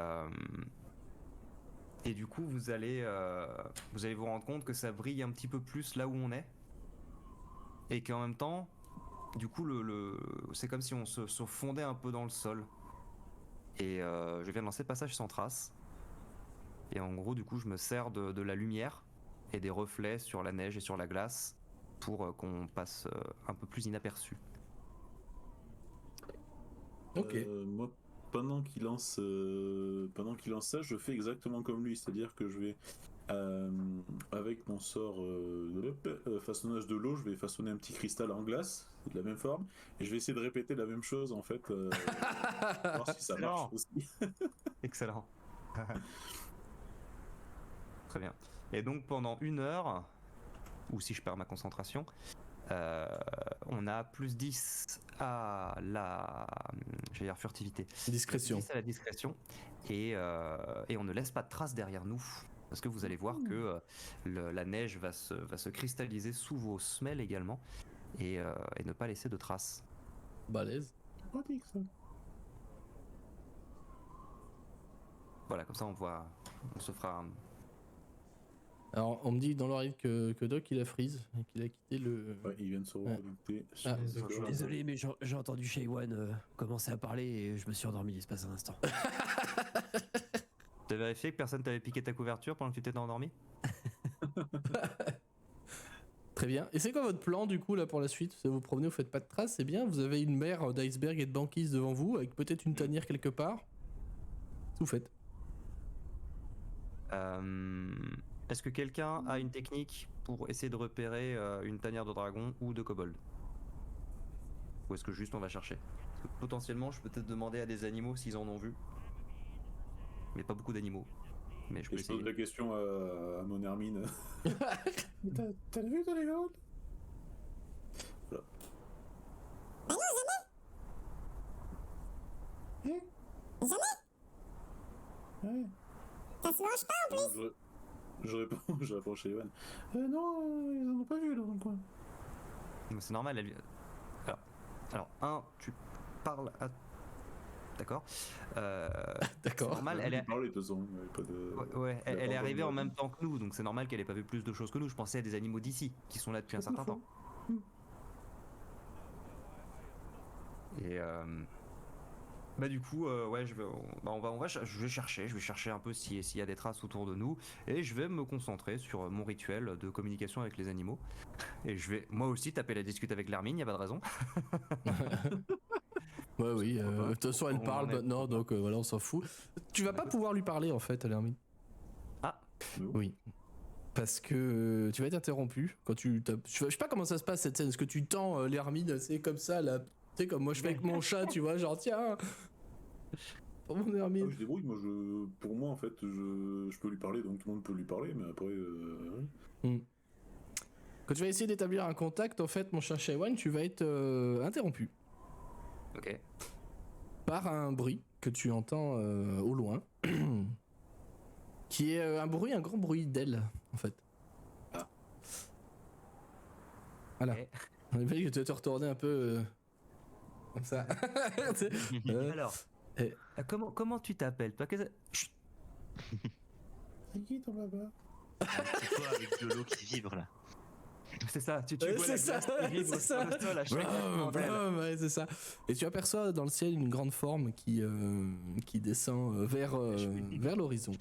du coup, vous allez vous rendre compte que ça brille un petit peu plus là où on est. Et qu'en même temps, du coup, c'est comme si on se fondait un peu dans le sol. Et je viens de lancer Passage sans trace. Et en gros, du coup, je me sers de la lumière et des reflets sur la neige et sur la glace pour qu'on passe un peu plus inaperçu. Ok. Moi, pendant qu'il lance ça, je fais exactement comme lui, c'est-à-dire que je vais avec mon sort façonnage de l'eau, je vais façonner un petit cristal en glace de la même forme et je vais essayer de répéter la même chose en fait, voir si ça marche aussi. Excellent. Très bien. Et donc pendant 1 heure, ou si je perds ma concentration, on a plus 10 à la furtivité. Discrétion. 10 à la discrétion. Et on ne laisse pas de traces derrière nous. Parce que vous allez voir que la neige va se cristalliser sous vos semelles également. Et ne pas laisser de traces. Balèze. Pratique, ça. Voilà, comme ça on se fera un... Alors, on me dit dans l'oreille que Doc, il a freeze et qu'il a quitté le... Ouais, il vient de se reconnecter. Ah, Désolé, mais j'ai entendu Shaywan commencer à parler et je me suis endormi l'espace d'un instant. T'as vérifié que personne t'avait piqué ta couverture pendant que tu t'étais endormi? Très bien. Et c'est quoi votre plan du coup là pour la suite? Vous promenez, vous faites pas de traces, c'est bien. Vous avez une mer d'iceberg et de banquise devant vous, avec peut-être une tanière quelque part. Qu'est-ce que vous faites? Est-ce que quelqu'un a une technique pour essayer de repérer une tanière de dragon ou de kobold? Ou est-ce que juste on va chercher? Parce que potentiellement, je peux peut-être demander à des animaux s'ils en ont vu. Mais pas beaucoup d'animaux. Mais je peux Et je pose essayer. la question à mon Hermine. Mais t'as vu, toi, les gars? Hein? Ouais. Ça se mange pas en plus. Je réponds chez Ewan. Non, ils en ont pas vu, là, dans le coin. Mais c'est normal, elle... Alors, tu parles à... D'accord. D'accord. C'est normal, elle est... parler de toute façon. Pas de... Ouais, Elle a elle est pas arrivée en entendu. même temps que nous, donc c'est normal qu'elle ait pas vu plus de choses que nous. Je pensais à des animaux d'ici, qui sont là depuis un certain temps. Et bah du coup, ouais, je vais chercher un peu s'il y a des traces autour de nous, et je vais me concentrer sur mon rituel de communication avec les animaux. Et je vais moi aussi taper la discute avec l'Hermine, y a pas de raison. Ouais, oui. De toute façon, elle On parle en est- maintenant, donc voilà, on s'en fout. Tu vas pas pouvoir lui parler en fait, à l'Hermine. Ah, Oui. Parce que tu vas être interrompu quand tu tapes. Je sais pas comment ça se passe cette scène. Est-ce que tu tends l'Hermine, c'est comme ça, là. Tu sais, comme moi je fais avec mon chat, tu vois, genre tiens. Pour mon Ah, Hermine. je débrouille, pour moi en fait, je peux lui parler, donc tout le monde peut lui parler, mais après. Ouais. Quand tu vas essayer d'établir un contact, en fait, mon cher Shaiwan, tu vas être interrompu ok. par un bruit que tu entends au loin, qui est un grand bruit d'aile, en fait. Voilà. Ok. On est que tu vas te retourner un peu comme ça. Alors, et- comment tu t'appelles toi? Chut. C'est qui ton baba? C'est quoi avec de l'eau qui vibre là? C'est ça, tu Ouais, vois c'est la ça, glace qui vibre c'est sur ça. le sol à chaque Brum, moment d'elle. brum, ouais, c'est ça. Et tu aperçois dans le ciel une grande forme qui descend vers l'horizon.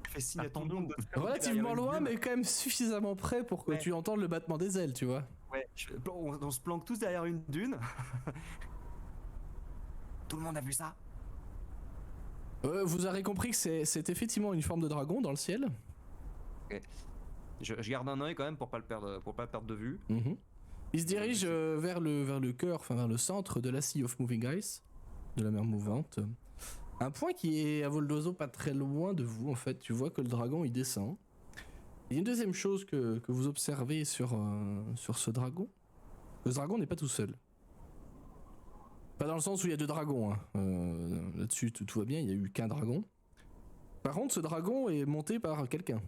Je fais signe à tout le monde de faire Relativement derrière une loin, bulle. mais quand même suffisamment près pour que Ouais. tu entendes le battement des ailes, tu vois. Ouais, on se planque tous derrière une dune. Tout le monde a vu ça? Vous aurez compris que c'est effectivement une forme de dragon dans le ciel. Je garde un œil quand même pour pas le perdre de vue. Mhm. Il se dirige vers le cœur, enfin vers le centre de la Sea of Moving Ice, de la mer mouvante. Un point qui est à vol d'oiseau pas très loin de vous, en fait. Tu vois que le dragon il descend. Il y a une deuxième chose que vous observez sur ce dragon. Le dragon n'est pas tout seul. Pas dans le sens où il y a deux dragons. Hein. Là-dessus tout va bien, il n'y a eu qu'un dragon. Par contre, ce dragon est monté par quelqu'un.